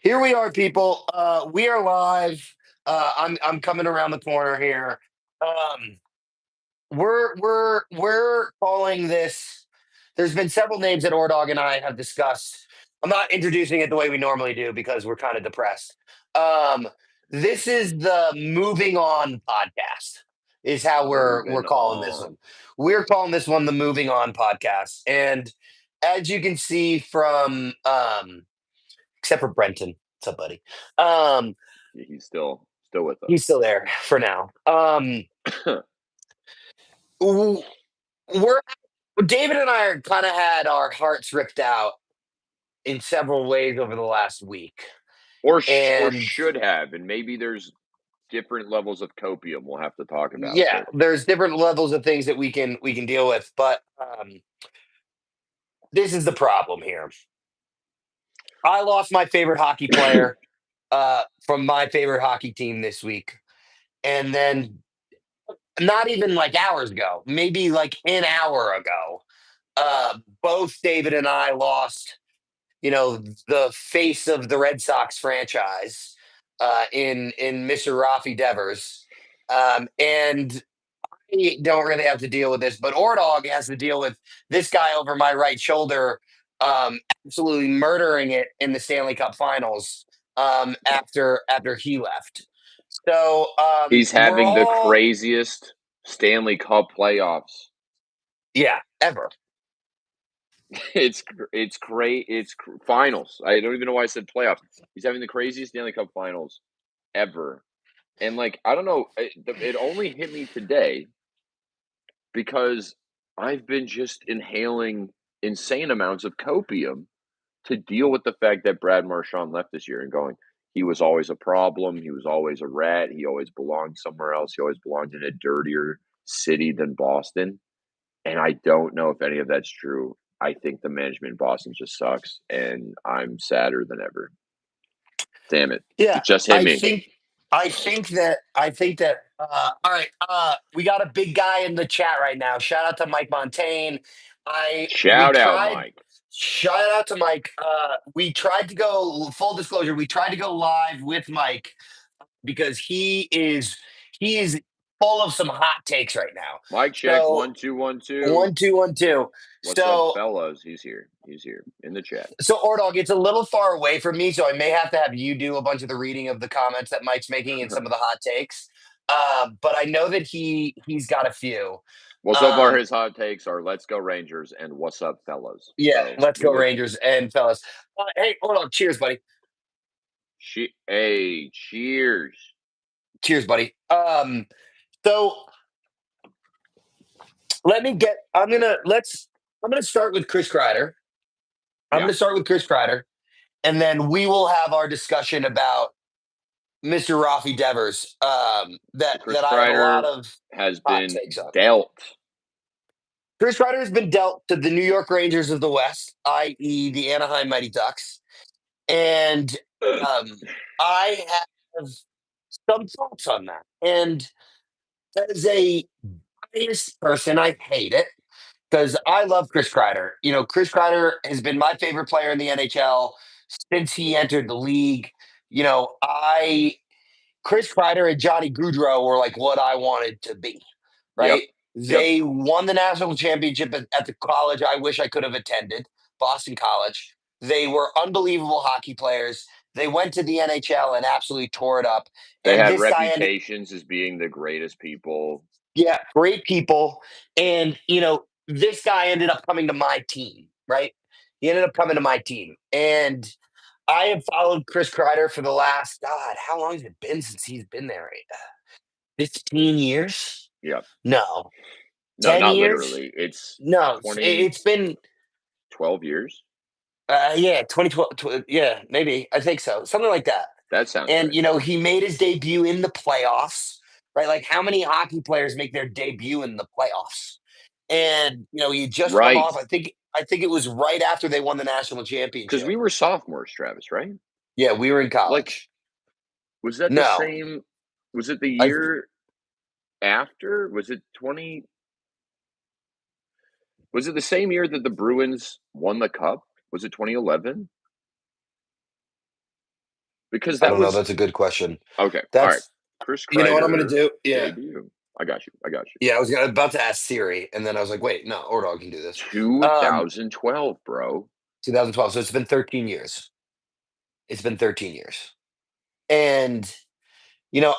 Here we are, people. We are live. I'm coming around the corner here. Um, we're calling this. There's been several names that Ordog and I have discussed. I'm not introducing it the way we normally do because we're kind of depressed. Um, this is the moving on podcast. Is how we're Moving calling this on. one. We're calling this one the moving on podcast, and as you can see from except for Brenton. What's up, buddy? Um, Yeah, he's still with he's us. still there for now. W- we're David and I are kind of had our hearts ripped out in several ways over the last week, or and should have, and maybe there's different levels of copium we'll have to talk about, yeah, but there's different levels of things that we can deal with, but this is the problem here. I lost my favorite hockey player from my favorite hockey team this week, and then not even like hours ago, maybe like an hour ago, both David and I lost, the face of the Red Sox franchise in Mr. Rafi Devers, and I don't really have to deal with this, but Ordog has to deal with this guy over my right shoulder, absolutely murdering it in the Stanley Cup Finals after he left. So he's we're having the all craziest Stanley Cup playoffs. yeah ever. It's great. Finals. I don't even know why I said playoffs. He's having the craziest Stanley Cup finals ever. And like I don't know, it only hit me today because I've been just inhaling insane amounts of copium to deal with the fact that Brad Marchand left this year and going, he was always a problem. He was always a rat. He always belonged somewhere else. He always belonged in a dirtier city than Boston. And I don't know if any of that's true. I think the management in Boston just sucks, and I'm sadder than ever. Damn it. Yeah, It just hit I me. think I think that all right, we got a big guy in the chat right now. Shout out to Mike Montaigne. I we Shout out, tried Mike. Shout out to Mike. We tried to go full disclosure, we tried to go live with Mike because he is full of some hot takes right now. Mike check. So 1, 2, 1, 2. 1 2 1 2. What's up, So fellas? He's here. He's here in the chat. So Ordog, it's a little far away from me, so I may have to have you do a bunch of the reading of the comments that Mike's making and some of the hot takes. But I know that he's got a few. Well, so far Um, his hot takes are "Let's go Rangers" and "What's up, fellas." yeah, So let's we go good. Rangers and fellas. Hey, hold on, cheers, buddy. Hey, cheers. Cheers, buddy. So let me get. I'm gonna start with Chris Kreider. I'm Yeah, gonna start with Chris Kreider, and then we will have our discussion about Mr. Rafi Devers. That Chris that I have a lot Kreider of has hot been takes on. dealt. Chris Ryder has been dealt to the New York Rangers of the West, i.e., the Anaheim Mighty Ducks, and um, I have some thoughts on that. And as a biased person, I hate it because I love Chris Kreider. Chris Kreider has been my favorite player in the NHL since he entered the league. I Chris Kreider and Johnny Gaudreau were like what I wanted to be, Yep, right? yep. They won the national championship at the college I wish I could have attended, Boston College. They were unbelievable hockey players. They went to the NHL and absolutely tore it up. They And had this guy ended, reputations as being the greatest people. yeah, great people. And, this guy ended up coming to my team, right? He ended up coming to my team. And I have followed Chris Kreider for the last, God, how long has it been since he's been there? 15 years? Yep. No. No, 10 not years? literally. It's No, 20, it's been 12 years. yeah, 2012, yeah, maybe. I think so. Something like that. That sounds And right. he made his debut in the playoffs, right? Like how many hockey players make their debut in the playoffs? And he had just come Right. off, I think it was right after they won the national Because championship. we were sophomores, Travis, right? Yeah, we were in Like, college. was that the No. same? Was it the I year after? Was it 20? Was it the same year that the Bruins won the cup? Was it 2011? Because I that don't know. was That's a good question. okay. All right. That's Chris You know what I'm gonna Kreider do? Yeah. debut. I got you. I got you. Yeah, I was about to ask Siri, and then I was like, wait, no, Ordog can do this. Um, 2012, bro. 2012. So it's been 13 years. It's been 13 years. And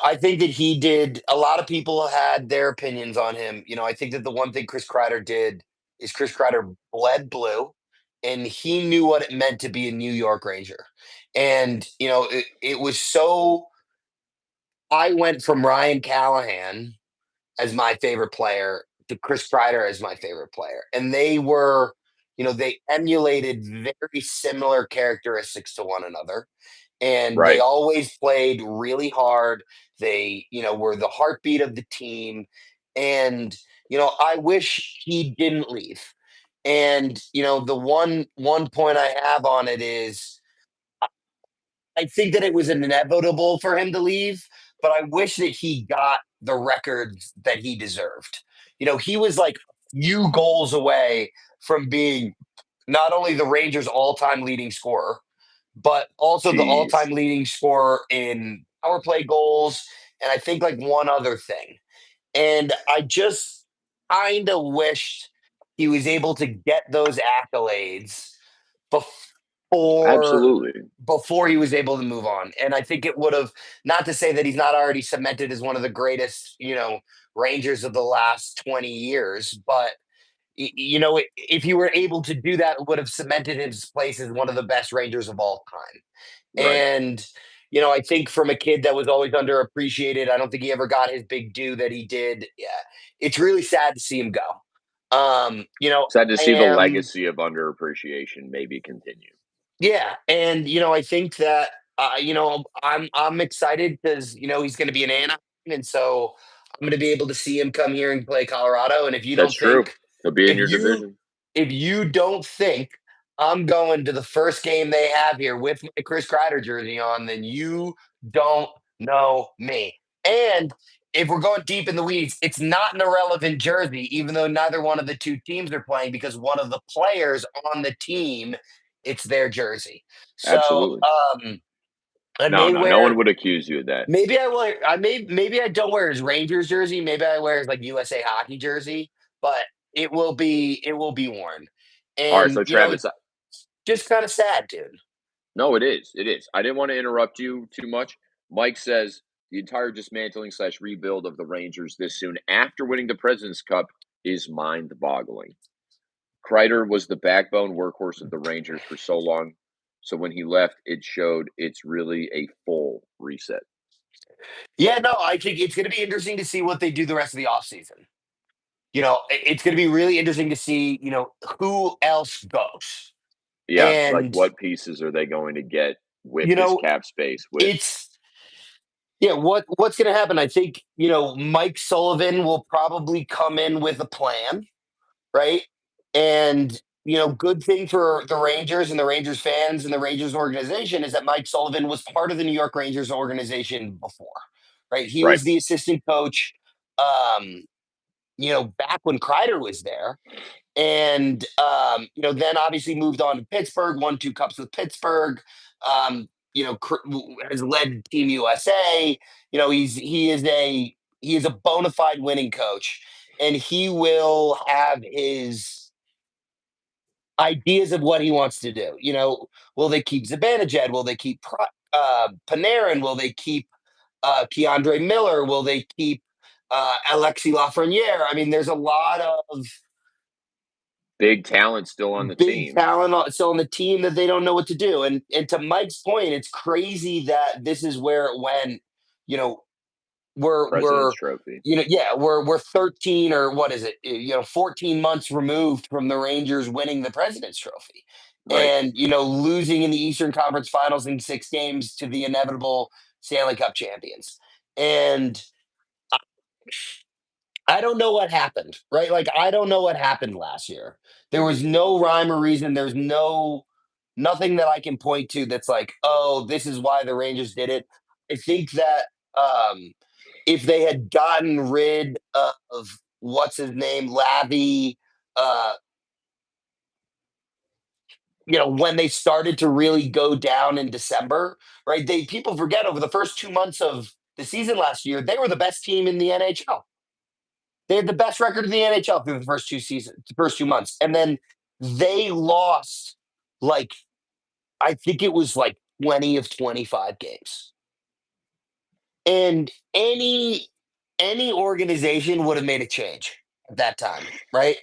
I think that he did. A lot of people had their opinions on him. I think that the one thing Chris Kreider did is Chris Kreider bled blue, and he knew what it meant to be a New York Ranger. And it was so. I went from Ryan Callahan as my favorite player to Chris Kreider as my favorite player, and they emulated very similar characteristics to one another, and they Right. always played really hard. They, were the heartbeat of the team. And, I wish he didn't leave. And, the one point I have on it is I think that it was inevitable for him to leave, but I wish that he got the records that he deserved. He was like a few goals away from being not only the Rangers' all-time leading scorer, but also the Jeez. all-time leading scorer in power play goals, and I think like one other thing. And I just kind of wished he was able to get those accolades before Absolutely. before he was able to move on. And I think it would have, not to say that he's not already cemented as one of the greatest, Rangers of the last 20 years, but if he were able to do that, it would have cemented his place as one of the best Rangers of all time. Right. And, I think from a kid that was always underappreciated, I don't think he ever got his big due that he did. Yeah, it's really sad to see him go. Sad to I see the am, legacy of underappreciation maybe continue. yeah, and I think that I'm excited because he's going to be in Anaheim, and so I'm going to be able to see him come here and play Colorado. And That's true. He'll be in if your you division. if you don't think I'm going to the first game they have here with my Chris Kreider jersey on, then you don't know me. And if we're going deep in the weeds, it's not an irrelevant jersey, even though neither one of the two teams are playing, because one of the players on the team, it's their jersey. So Absolutely. I No, may no, no one wear. would accuse you of that. Maybe I don't wear his Rangers jersey. Maybe I wear his like USA hockey jersey, but it will be worn. All right, And so Travis, just kind of sad, dude. no, it is. It is. I didn't want to interrupt you too much. Mike says the entire dismantling slash rebuild of the Rangers this soon after winning the President's Cup is mind boggling. Kreider was the backbone workhorse of the Rangers for so long. So when he left, it showed it's really a full reset. Yeah, no, I think it's going to be interesting to see what they do the rest of the offseason. It's going to be really interesting to see, who else goes. Yeah, like And, what pieces are they going to get with you this know, cap space? With it's yeah, what's going to happen? I think, Mike Sullivan will probably come in with a plan, right? And good thing for the Rangers and the Rangers fans and the Rangers organization is that Mike Sullivan was part of the New York Rangers organization before, right? He right, was the assistant coach, um, back when Kreider was there, and then obviously moved on to Pittsburgh, won two cups with Pittsburgh. Has led Team USA. He is a bona fide winning coach, and he will have his ideas of what he wants to do. Will they keep Zibanejad? Will they keep Panarin? Will they keep Keandre Miller? Will they keep Alexi Lafreniere? I mean, there's a lot of big talent still on the big team. talent still on the team that they don't know what to do. And to Mike's point, it's crazy that this is where it went. You know, President's we're Trophy. yeah, we're 13 or what is it? 14 months removed from the Rangers winning the President's Trophy, Right. and losing in the Eastern Conference Finals in 6 games to the inevitable Stanley Cup champions. And I don't know what happened, right? Like I don't know what happened last year. There was no rhyme or reason. There's nothing that I can point to that's like, oh, this is why the Rangers did it. I think that if they had gotten rid of what's his name, Lavi, uh, when they started to really go down in December, right? People forget over the first 2 months of the season last year, they were the best team in the NHL. They had the best record in the NHL through the first 2 months, and then they lost like I think it was like 20 of 25 games. And any organization would have made a change at that time, right?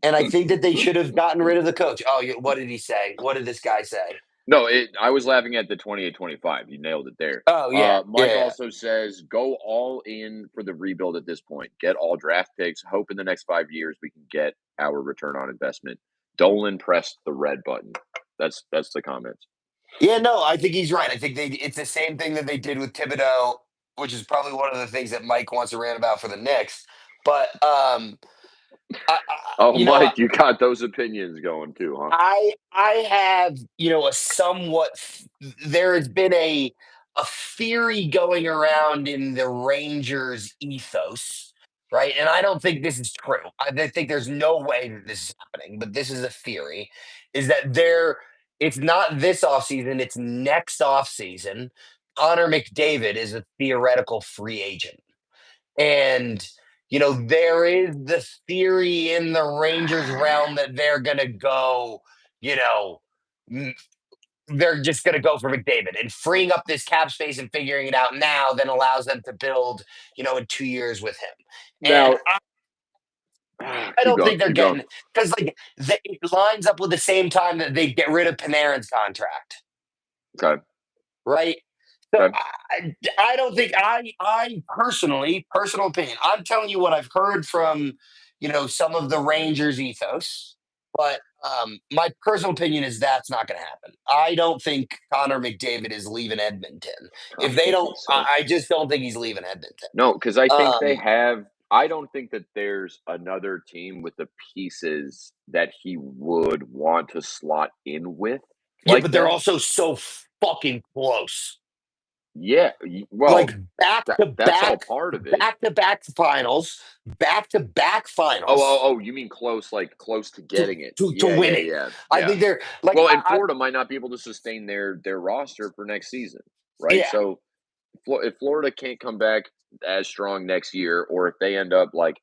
And I think that they should have gotten rid of the coach. Oh, what did he say? What did this guy say? No, I was laughing at the 28-25. You nailed it there. Oh yeah, Mike yeah, also says, "Go all in for the rebuild at this point. Get all draft picks. Hope in the next 5 years we can get our return on investment." Dolan pressed the red button. That's the comments. yeah. No, I think he's right. I think it's the same thing that they did with Thibodeau, which is probably one of the things that Mike wants to rant about for the Knicks. But Oh, you know, Mike, you got those opinions going too, huh? I have, a somewhat there has been a theory going around in the Rangers ethos, right? And I don't think this is true. I think there's no way that this is happening, but this is a theory, is that it's not this offseason, it's next offseason. Connor McDavid is a theoretical free agent. And, there is the theory in the Rangers realm that they're going to go, you know, m- they're just going to go for McDavid, and freeing up this cap space and figuring it out now then allows them to build, in 2 years with him. And Now, I keep don't going, think they're keep going. getting, because it lines up with the same time that they get rid of Panarin's contract. Okay, Right? So okay. I don't think I personally, personal opinion, I'm telling you what I've heard from, some of the Rangers ethos, but my personal opinion is that's not going to happen. I don't think Connor McDavid is leaving Edmonton. If I they don't don't, think so. I just don't think he's leaving Edmonton. No, because I think they Um, have. I don't think that there's another team with the pieces that he would want to slot in with yeah, like but they're that. also so fucking close. Yeah, Like well, that's all part of it. back to back finals, back to back finals You mean close, like close to to getting it? to Yeah, yeah, winning. yeah, I yeah. think they're like Well, and Florida might not be able to sustain their roster for next season, right? yeah, So if Florida can't come back as strong next year, or if they end up like,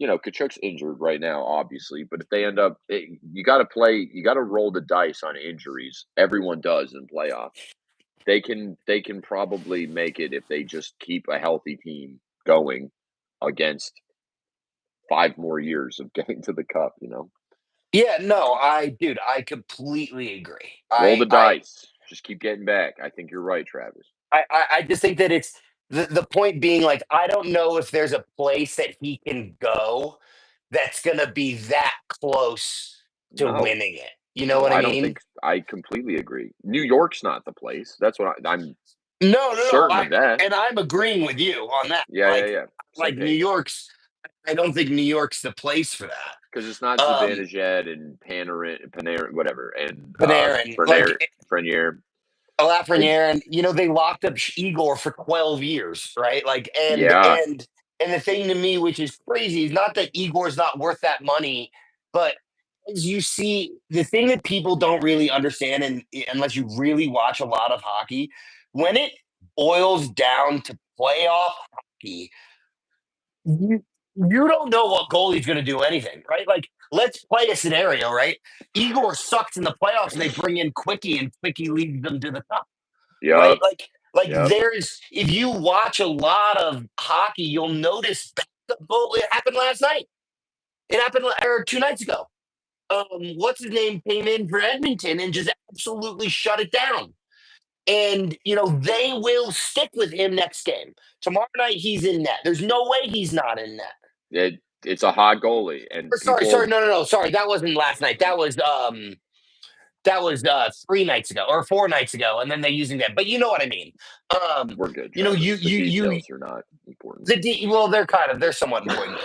Kachuk's injured right now, obviously, but if they end up, you got to play, you got to roll the dice on injuries. Everyone does in playoffs. They can probably make it if they just keep a healthy team going against 5 more years of getting to the cup. yeah. No, dude, I completely agree. Roll the dice. Just keep getting back. I think you're right, Travis. I just think that it's the point being, like, I don't know if there's a place that he can go that's gonna be that close to No, winning it. You know no, what I I don't mean? think I completely agree. New York's not the place. That's what I'm No, no, no. certain of that. I'm agreeing with you on that. Yeah, yeah, yeah. Same Like New page. York's. I don't think New York's the place for that. Because it's not Um, Zibanejad and Panarin, whatever, and Panarin, Frenier. I Lafreniere, and they locked up Igor for 12 years, right? Like, and Yeah, and and the thing to me, which is crazy, is not that Igor's not worth that money, but as you see, the thing that people don't really understand, and unless you really watch a lot of hockey, when it boils down to playoff hockey, you don't know what goalie's going to do anything, right? Like, let's play a scenario, right? Igor sucks in the playoffs, and they bring in Quickie, and Quickie leads them to the cup, right? yep, Like yep. there's if you watch a lot of hockey, you'll notice the goal. It happened last night. It happened or 2 nights ago. What's his name came in for Edmonton and just absolutely shut it down. And they will stick with him next game. Tomorrow night he's in net. There's no way he's not in net. It's a hot goalie, and Or sorry, people no, no, no, sorry, that wasn't last night. That was 3 nights ago or 4 nights ago, and then they using that. But you know what I mean. Um, we're good, you Travis. The you details are not important. well, they're somewhat important.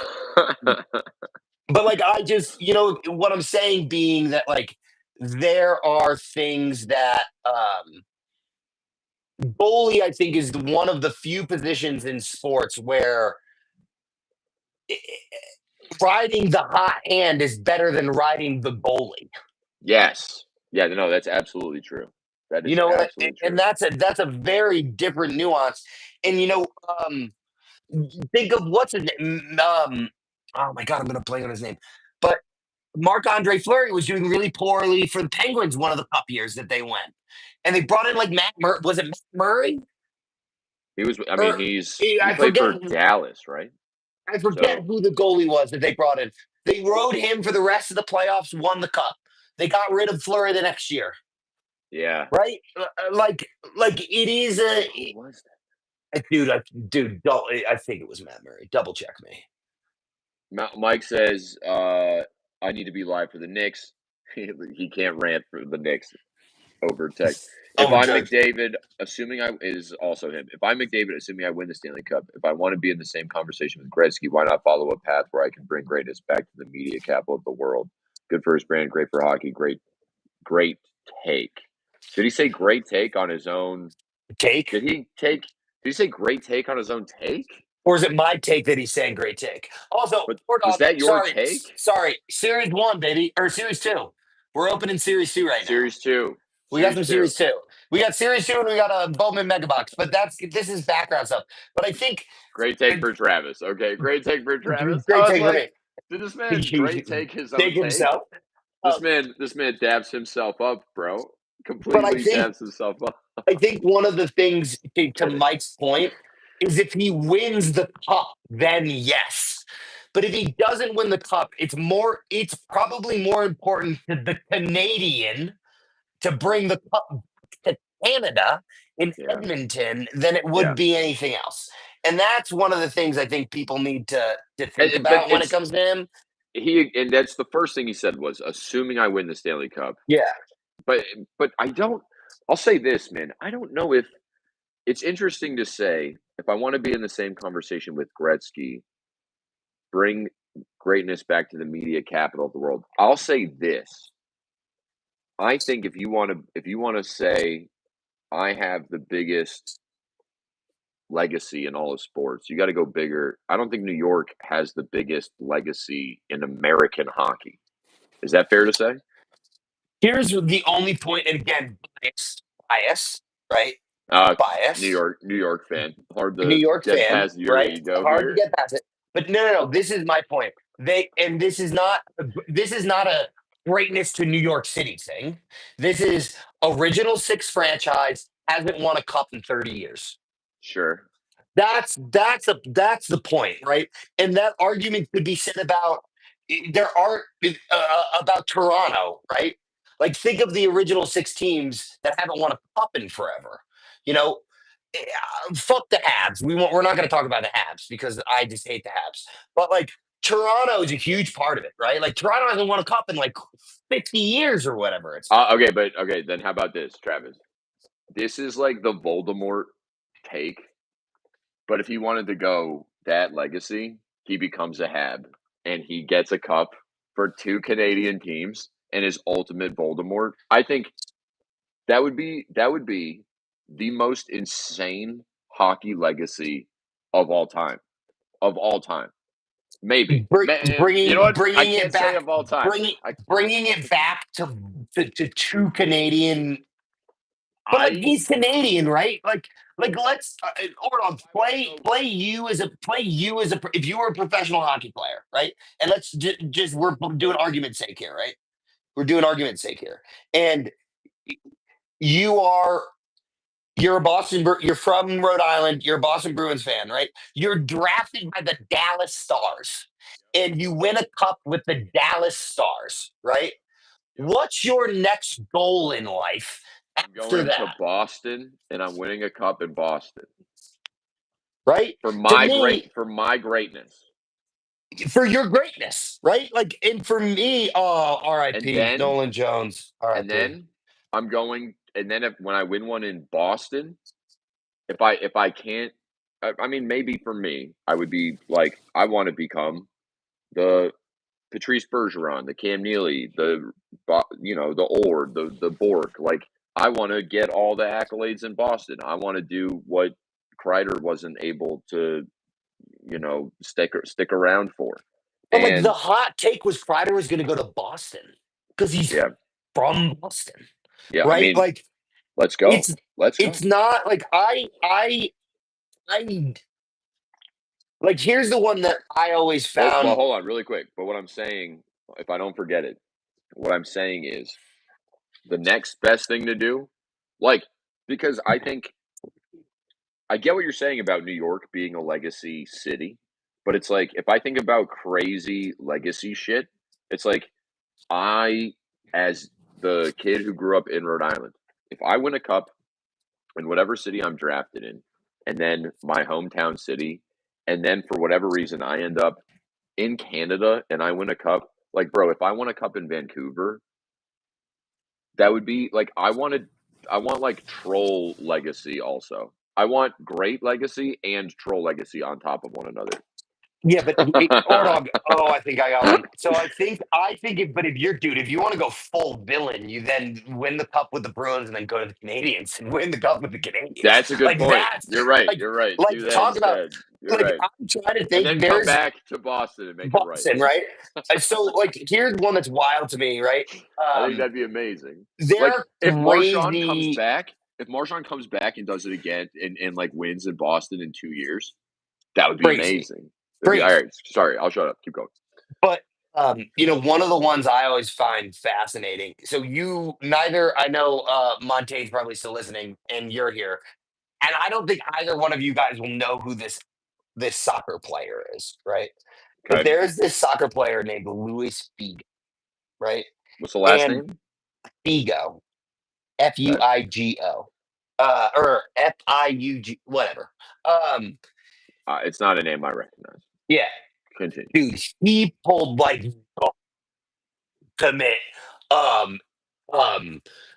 But like I just what I'm saying being that, like, there are things that goalie, I think, is one of the few positions in sports where riding the hot hand is better than riding the goalie. Yes, Yeah, no, that's absolutely true. That You is know what? absolutely And true. that's a very different nuance. And think of what's his name. Oh my god, I'm gonna play on his name. But Marc Andre Fleury was doing really poorly for the Penguins one of the cup years that they went, and they brought in like was it Matt Murray? He was. I mean, Or he I played forget. for Dallas, right? I forget So who the goalie was that they brought in. They rode him for the rest of the playoffs, won the cup. They got rid of Fleury the next year, yeah. right? Like it is Who was that? dude. Don't, I think it was Matt Murray. Double check me. Mike says, "I need to be live for the Knicks." He can't rant for the Knicks over text. If Oh, I'm Judge. McDavid, assuming I is also him. If I'm McDavid, assuming I win the Stanley Cup, if I want to be in the same conversation with Gretzky, why not follow a path where I can bring greatness back to the media capital of the world? Good for his brand, great for hockey, great take. Did he say great take on his own? Take, Did he take? Did he say great take on his own take? or is it my take that he's saying great take? Also, But hold was on. that your Sorry, take? sorry. Series one, baby, or series two. We're opening series two right now. Series two. We got Series some two. series two. We got series two, and we got a Bowman Megabox. But this is background stuff. But I think Great take for Travis. Okay, great take for Travis. great I was take for like, me. did this man great take his own Take take? himself. This Um, man, this man dabs himself up, bro. but Completely dabs himself up. I think one of the things to Mike's point is if he wins the cup, then yes. But if he doesn't win the cup, it's probably more important to the Canadian to bring the cup to Canada in Yeah, Edmonton than it would yeah. be anything else. And that's one of the things I think people need to think But about when it it's comes to him. and that's the first thing he said was assuming I win the Stanley Cup. Yeah. But I don't. I'll say this, man. I don't know if it's interesting to say if I want to be in the same conversation with Gretzky, bring greatness back to the media capital of the world. I'll say this. I think if you want to say I have the biggest legacy in all of sports, you got to go bigger. I don't think New York has the biggest legacy in American hockey. Is that fair to say? Here's the only point, and again, bias, right? Bias. New York fan. Hard New to York get fan, past your right? ego Hard to here. get past it. But no. This is my point. This is not a greatness to New York City thing. This is original six franchise hasn't won a cup in 30 years. Sure. That's the point, right? And that argument could be said about there are about Toronto, right? Like think of the original six teams that haven't won a cup in forever. You know, fuck the Habs. We're not going to talk about the Habs because I just hate the Habs. But like Toronto is a huge part of it, right? Like Toronto hasn't won a cup in like 50 years or whatever it's been. Okay. Then how about this, Travis? This is like the Voldemort take, but if he wanted to go that legacy, he becomes a Hab and he gets a cup for two Canadian teams and his ultimate Voldemort. I think that would be the most insane hockey legacy of all time. Of all time. Maybe. You know what? I Bringing it can't say back, of all time. I bringing it back to two Canadian. But like I he's Canadian, right? Like let's hold on. Play you as a if you were a professional hockey player, right? And let's just we're doing argument's sake here, right? We're doing argument's sake here, and you are you're a you're from Rhode Island. You're a Boston Bruins fan, right? You're drafted by the Dallas Stars, and you win a cup with the Dallas Stars, right? What's your next goal in life I'm after going to that? Boston and I'm winning a cup in Boston Right? for To my me, greatness. for your greatness, right? Like, and for me, oh, And R.I.P. then Nolan Jones, and R.I.P. then I'm going and then if when I win one in Boston, if I can't I mean maybe for me, I would be like I want to become the Patrice Bergeron, the Cam Neely, the Ord, the Bork. Like I want to get all the accolades in Boston. I want to do what Kreider wasn't able to, stick around for. But like the And hot take was Kreider was going to go to Boston because he's yeah, from Boston, Yeah, I right? mean, Like let's go. it's Let's go. it's not like I like here's the one that I always Well, found. hold on, really quick. But what I'm saying, if I don't forget it, what I'm saying is the next best thing to do, like, because I think I get what you're saying about New York being a legacy city, but it's like if I think about crazy legacy shit, it's like I, as the kid who grew up in Rhode Island, if I win a cup in whatever city I'm drafted in, and then my hometown city, and then for whatever reason I end up in Canada and I win a cup, like, bro, if I won a cup in Vancouver, that would be like I want like troll legacy also. I want great legacy and troll legacy on top of one another. Yeah, but or dog. Oh, I think I got one. So I think if you're dude, if you want to go full villain, you then win the cup with the Bruins and then go to the Canadians and win the cup with the Canadians. That's a good Like point. that's You're right. like You're right. like Do that talk about instead. You're like right. I'm trying to And think. then come There's back to Boston and make it right. Boston, right? So like here's one that's wild to me, right? I think Um, that'd be amazing. Like they're crazy, If Marshawn comes back and does it again and like wins in Boston in 2 years, that would be crazy, amazing. That'd be all crazy. right. Sorry, I'll shut up. Keep going. But one of the ones I always find fascinating. So you neither I know Monte's probably still listening and you're here. And I don't think either one of you guys will know who this soccer player is, right? But Okay. there's this soccer player named Luis Figo, right? What's the last And name? Figo, Fuigo, Okay. or Fiug, whatever. Um, It's not a name I recognize. yeah, Continue. dude, he pulled like ultimate, um,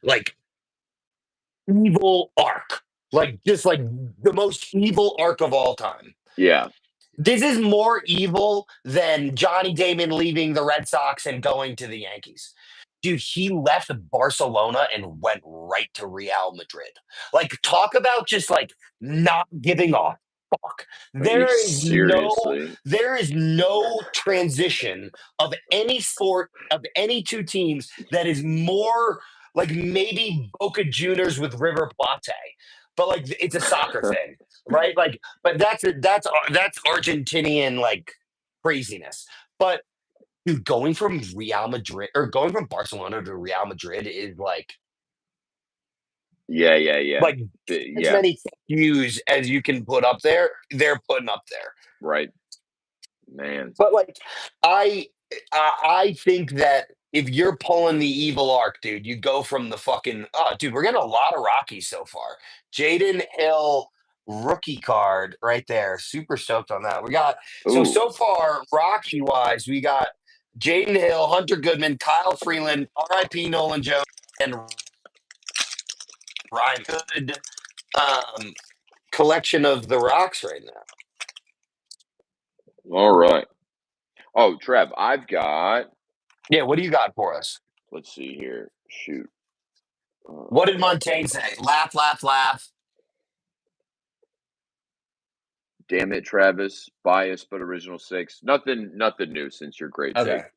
like evil arc, like just like the most evil arc of all time. Yeah. This is more evil than Johnny Damon leaving the Red Sox and going to the Yankees. Dude, he left Barcelona and went right to Real Madrid. Like, talk about just like not giving a fuck. Are you There is no, seriously? there is no transition of any sport of any two teams that is more like maybe Boca Juniors with River Plate, but like it's a soccer thing, right? Like, but that's Argentinian like craziness. But dude, going from Real Madrid or going from Barcelona to Real Madrid is Yeah, yeah, yeah. like as Yeah, many views as you can put up there, they're putting up there. right. Man. But like I think that if you're pulling the evil arc, dude, you go from the fucking dude, we're getting a lot of Rockies so far. Jaden Hill rookie card right there. Super stoked on that. We got Ooh. so far, Rocky wise, we got Jaden Hill, Hunter Goodman, Kyle Freeland, RIP Nolan Jones, and Ryan Good collection of the rocks right now. All right. Oh, Trev, I've got. Yeah, what do you got for us? Let's see here. Shoot. What did Montaigne say? Laugh, laugh, laugh. Damn it, Travis. Bias, but original six. Nothing new since your grade Okay. six.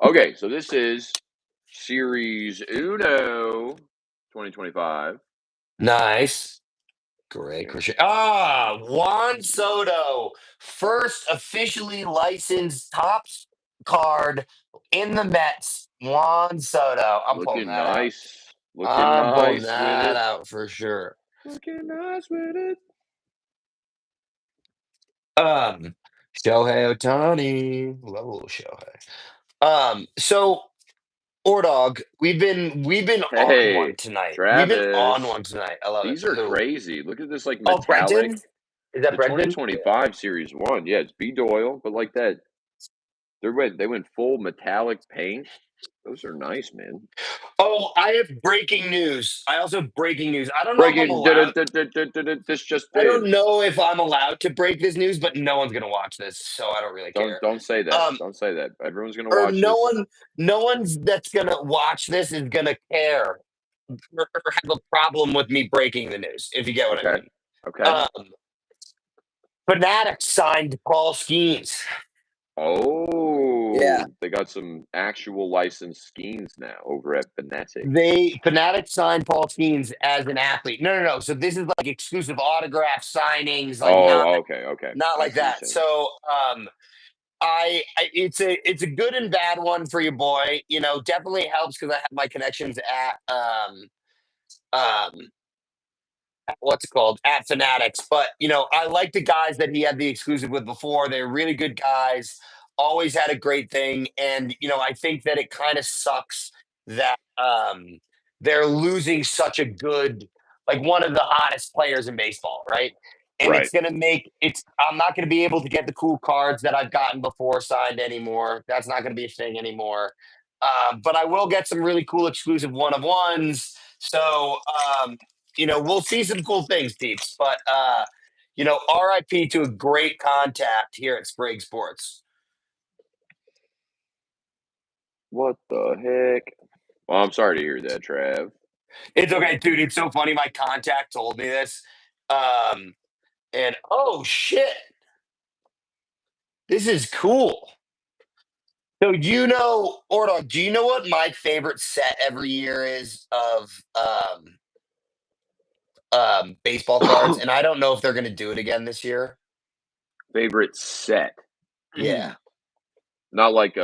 Okay, so this is Series Uno 2025. Nice. Great. Juan Soto, first officially licensed tops card in the Mets. Juan Soto. I'm pulling Looking that out. nice. Looking I'm pulling nice with that it. out for sure. Looking nice with it. Shohei Otani. Love a little Shohei. So Ordog, we've been on Hey, one tonight. We've been on Travis. one tonight. I love it. These are Who? crazy. Look at this like Oh, metallic. Brenton? Is that The Brenton? 2025 Series 1. Yeah, it's B Doyle, but like that. They went full metallic paint. Those are nice, man. Oh, I have breaking news. I also have breaking news. I don't know if I'm Breaking. allowed. This just I don't did. know if I'm allowed to break this news, but no one's gonna watch this, so I don't really Don't care. don't say that. Um, Don't say that. Everyone's gonna or watch this. no one's that's gonna watch this is gonna care or have a problem with me breaking the news, if you get what I Okay. mean. Okay. Um, Fanatics signed Paul Skeens. Oh. Oh, they got some actual licensed schemes now over at Fnatic. Fnatic signed Paul Skeens as an athlete. No. So this is like exclusive autograph signings, like Oh, okay. not I like see what you're that. saying. So it's a good and bad one for your boy. Definitely helps because I have my connections at um what's it called at Fanatics. But I like the guys that he had the exclusive with before. They're really good guys. Always had a great thing, and I think that it kind of sucks that they're losing such a good, like one of the hottest players in baseball, right? And Right. it's gonna make it's. I'm not gonna be able to get the cool cards that I've gotten before signed anymore. That's not gonna be a thing anymore. But I will get some really cool exclusive one of ones. So we'll see some cool things, Deeps. But RIP to a great contact here at Sprague Sports. What the heck? Well, I'm sorry to hear that, Trav. It's okay, dude. It's so funny. My contact told me this. And oh shit, this is cool. So Ordog, do you know what my favorite set every year is of baseball cards? And I don't know if they're gonna do it again this year. Favorite set? Yeah. Not like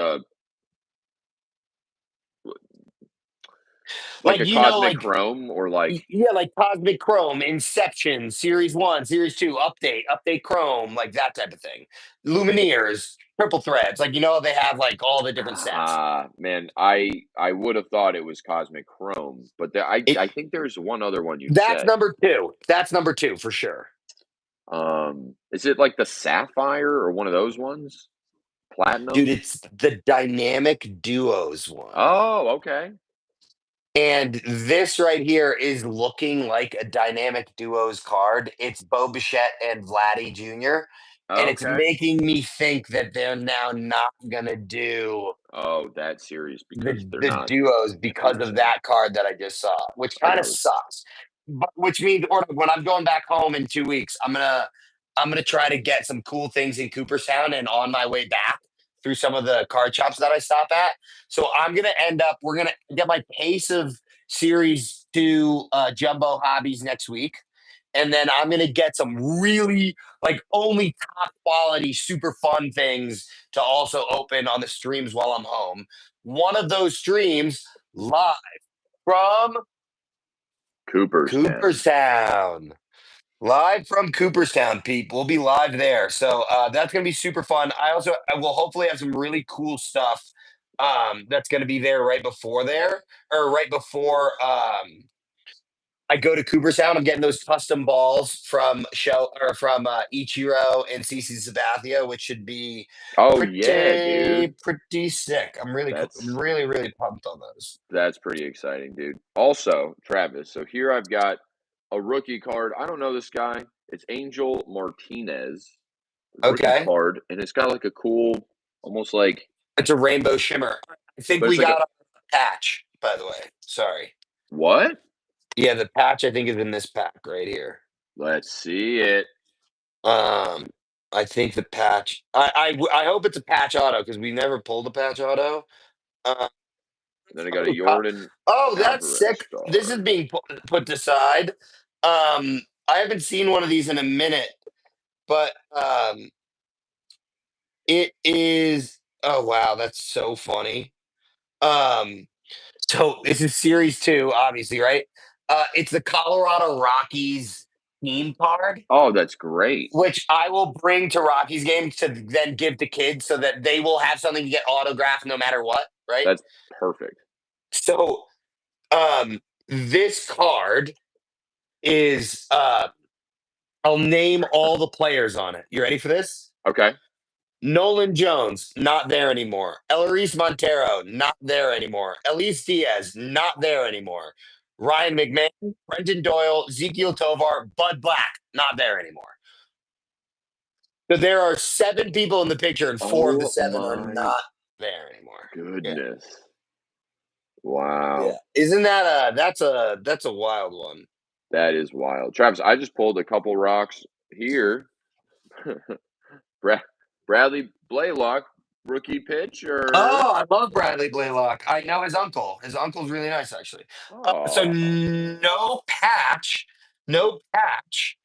Like a cosmic chrome or like yeah, like Cosmic Chrome, Inception, Series 1, Series 2, Update Chrome, like that type of thing. Lumineers, Triple Threads, like they have like all the different sets. man, I would have thought it was cosmic chrome, but It I think there's one other one you That's said. number 2. That's number 2 for sure. Is it like the sapphire or one of those ones? Dude, Platinum? it's the Dynamic Duos one. Oh, okay. And this right here is looking like a Dynamic Duos card. It's Bo Bichette and Vladdy Jr. And it's Okay. making me think that they're now not gonna do Oh, that series because they're the not duos because of 100%. that card that I just saw, which I kind of got it. sucks. But which means, or when I'm going back home in 2 weeks, I'm gonna try to get some cool things in Cooperstown, and on my way back through some of the card shops that I stop at. So we're gonna get my pace of Series Two Jumbo hobbies next week, and then I'm gonna get some really like only top quality, super fun things to also open on the streams while I'm home. One of those streams live from Cooperstown. Cooperstown. Live from Cooperstown, Pete. We'll be live there. So that's gonna be super fun. I will hopefully have some really cool stuff that's gonna be there right before I go to Cooperstown. I'm getting those custom balls from Ichiro and CC Sabathia, which should be Oh yeah, dude. pretty sick. I'm That's really really pumped on those. That's pretty exciting, dude. Also, Travis, so here I've got a rookie card. I don't know this guy. It's Angel Martinez, rookie Okay, card, and it's got like a cool, almost like, it's a rainbow shimmer. I think but it's we like a got a patch. By the way, sorry. what? Yeah, the patch I think is in this pack right here. Let's see it. Um, I think the patch. I hope it's a patch auto because we never pulled a patch auto. Uh, Then I got a oh, Jordan that's Alvarez sick. This is star. being put aside. I haven't seen one of these in a minute, but it is. Oh wow, that's so funny. Um, so this is Series Two, obviously, right? It's the Colorado Rockies team card, Oh, that's great. which I will bring to Rockies games to then give to kids so that they will have something to get autographed no matter what, right? That's perfect. So this card is I'll name all the players on it. You ready for this? Okay. Nolan Jones, not there anymore. Ellery Montero, not there anymore. Elise Diaz, not there anymore. Ryan McMahon, Brendan Doyle, Ezekiel Tovar, Bud Black, not there anymore. So there are 7 people in the picture, and 4 of the Oh 7 are my not there anymore. Yeah, goodness. yeah. Wow. Isn't that that's a wild one? That is wild. Travis, I just pulled a couple rocks here. Bra- Bradley Blaylock, rookie pitcher. Oh, I love Bradley Blaylock. I know his uncle. His uncle's really nice, actually. So Oh, no patch,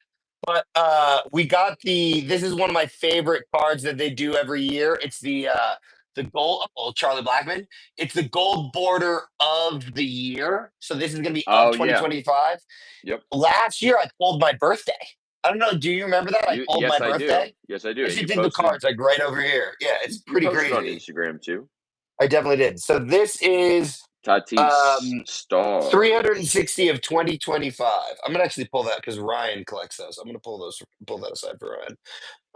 but we got the. This is one of my favorite cards that they do every year. It's the gold. Oh, Charlie Blackman. It's the gold border of the year. So this is gonna be of oh yeah. 2025. Yep. Last year, I pulled my birthday. I don't know. Do you remember that? I pulled my Yes, I do. birthday. Yes, I do. I And should did the cards like right over here. Yeah, it's you pretty posted on crazy. Instagram too. I definitely did. So this is Tatis um stars. 360 of 2025. I'm gonna actually pull that because Ryan collects those. I'm gonna pull that aside for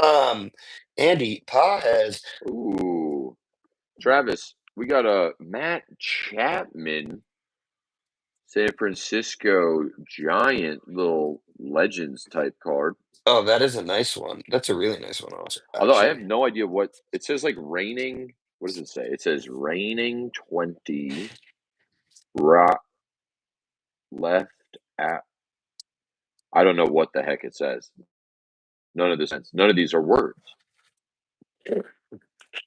Ryan. Andy Paez. Ooh, Travis, we got a Matt Chapman, San Francisco Giant, little Legends type card. Oh, that is a nice one. That's a really nice one, also, Although I have actually. no idea what it says. Like raining. What does it say? It says raining 20. Right left at. I don't know what the heck it says. None of this sense. None of these are words.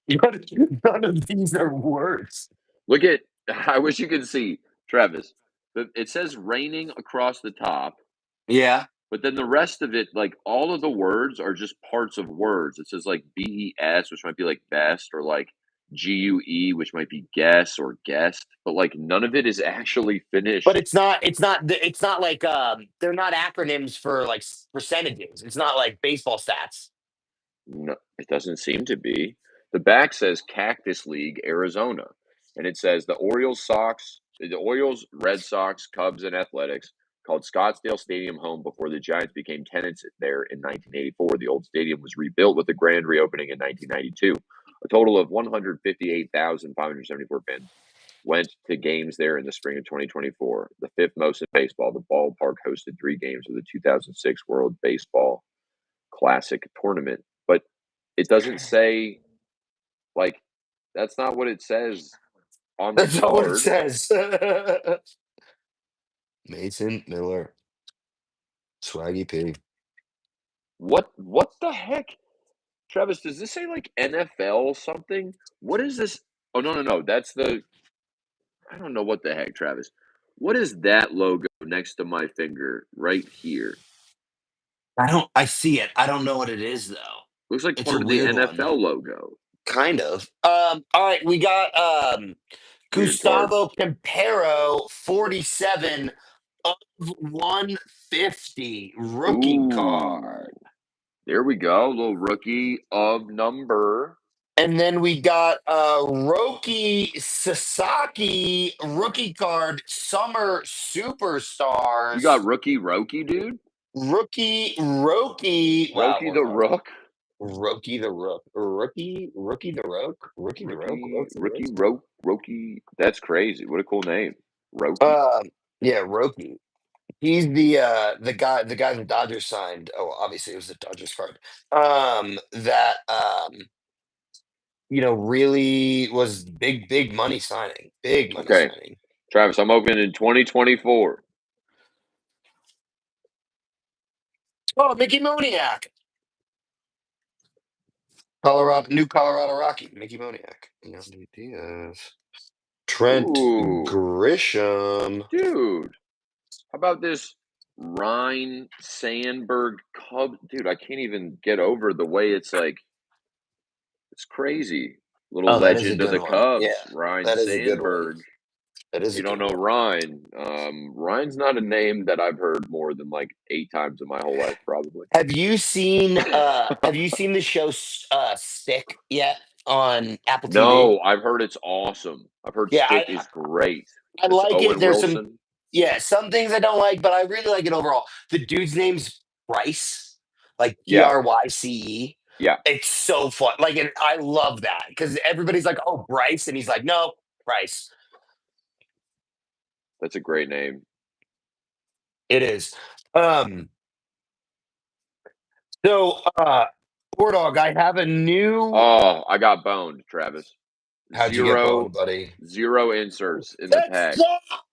None of these are words. Look at. I wish you could see Travis. It says raining across the top, Yeah, but then the rest of it, like all of the words, are just parts of words. It says like BES, which might be like best, or like GUE, which might be guess or guest, but like none of it is actually but finished. it's not like they're not acronyms for like percentages. It's not like baseball stats. No, it doesn't seem to be. The back says Cactus League, Arizona, and it says the Orioles, Red Sox, Cubs, and Athletics called Scottsdale Stadium home before the Giants became tenants there in 1984. The old stadium was rebuilt with a grand reopening in 1992. A total of 158,574 fans went to games there in the spring of 2024, the fifth most in baseball. The ballpark hosted 3 games of the 2006 World Baseball Classic tournament, but it doesn't say like that's not what it says on the That's not what it card. says. Mason Miller, Swaggy P. What the heck? Travis, does this say like NFL something? What is this? Oh no. That's the I don't know what the heck, Travis. What is that logo next to my finger right here? I see it. I don't know what it is though. Looks like It's a part of the weird one. NFL logo. Kind of. All right, we got Weird card. Gustavo Campero, 47 of 150 rookie Ooh. card. There we go. Little rookie of number. And then we got Roki Sasaki rookie card, summer You got superstars. rookie Roki, dude? Rookie. Wow, Roki hold the on. Rook? Rookie the Rook. Rookie the Rook. Rookie the Rook. Rookie Roki. That's crazy. What a cool name. Roki. Um, yeah, Roki. He's the guy the Dodgers signed. Oh, obviously it was the Dodgers card. That really was big money signing. Big money Okay. signing. Travis, I'm open in 2024. Oh, Mickey Moniak. New Colorado Rocky, Mickey Moniak. Yandy Diaz. Trent Ooh. Grisham. Dude. How about this Ryan Sandberg Cub? Dude, I can't even get over the way it's like, it's crazy. Little Oh, that is a legend of good the one. Yeah, Cubs, Ryan that is a good one. Sandberg. That If is you a don't good know one. Ryan, Ryan's not a name that I've heard more than like 8 times in my whole life, probably. Have you seen the show Stick yet on Apple TV? No, I've heard it's awesome. I've heard Yeah, Stick is great. I It's like it. Owen There's some, Wilson. yeah, some things I don't like, but I really like it overall. The dude's name's Bryce, like Yeah, Pryce. yeah, It's so fun. Like, and I love that because everybody's like, "Oh, Bryce," and he's like, "No, Bryce." that's a great name. It is. Um, so, Dog, I have a new. Oh, I got boned, Travis. How'd you get boned, Zero, buddy? zero inserts in the Let's pack.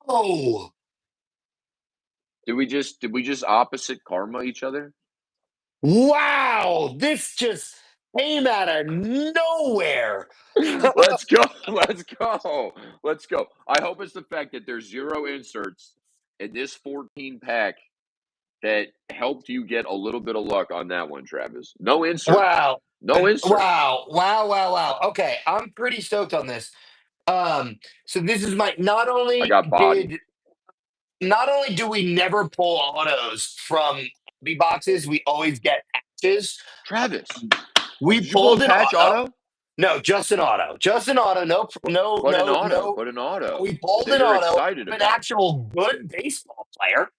go. Did we just opposite karma each other? Wow, this just came out of nowhere. Let's go. Let's go. Let's go. I hope it's the fact that there's 0 inserts in this 14 pack that helped you get a little bit of luck on that one, Travis. No inserts. Wow. No inserts. Wow. Okay, I'm pretty stoked on this. So this is my I got body. not only do we never pull autos from hobby boxes, we always get patches. Travis, We did you pull a pulled an patch auto. auto? No, just an auto. Just an auto. No, no, But an no, auto. no. But an auto We pulled that an you're auto excited of an about. actual good baseball player,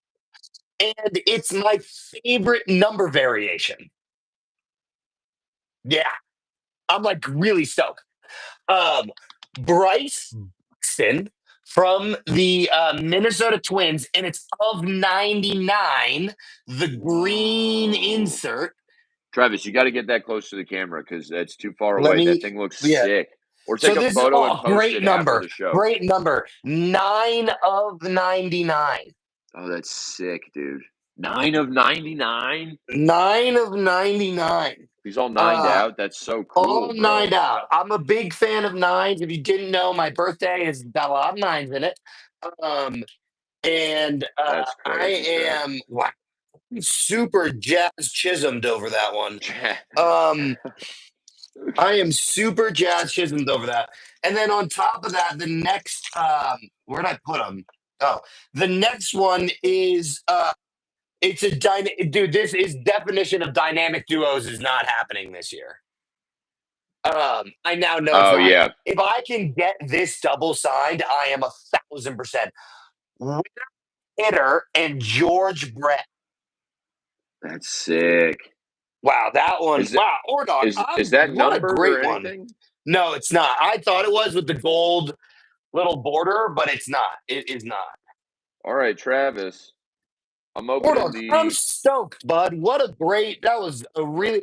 and it's my favorite number variation. Yeah, I'm like really stoked. Um, Bryce Buxton from the Minnesota Twins, and it's of 99, the green Whoa. insert. Travis, you got to get that close to the camera because that's too far Let away. That me, thing looks yeah. sick. Or So take a this is photo and a post great it after number. the show. Great number. 9 of 99. Oh, that's sick, dude. 9 of 99? 9 of 99. He's all nined Uh, out. That's so cool, all bro. nined out. I'm a big fan of nines. If you didn't know, my birthday has got a lot of nines in it. Um, and That's I crazy, Trav. am wow, super jazz chisholmed over that one. Um, I am super jazz chisholmed over that. And then on top of that, the next where'd I put them? Oh, the next one is it's a dude. This is definition of dynamic duos is not happening this year. I now know it's Oh, not. yeah. If I can get this double signed, I am 1,000% winner hitter and George Brett. That's sick. Wow, that one. Is it Wow, or dog. is that What a numbered or great one. anything? No, it's not. I thought it was with the gold little border, but it's not. It is not. All right, Travis. I'm Or opening dog. I'm the stoked, bud. What a great. That was a really.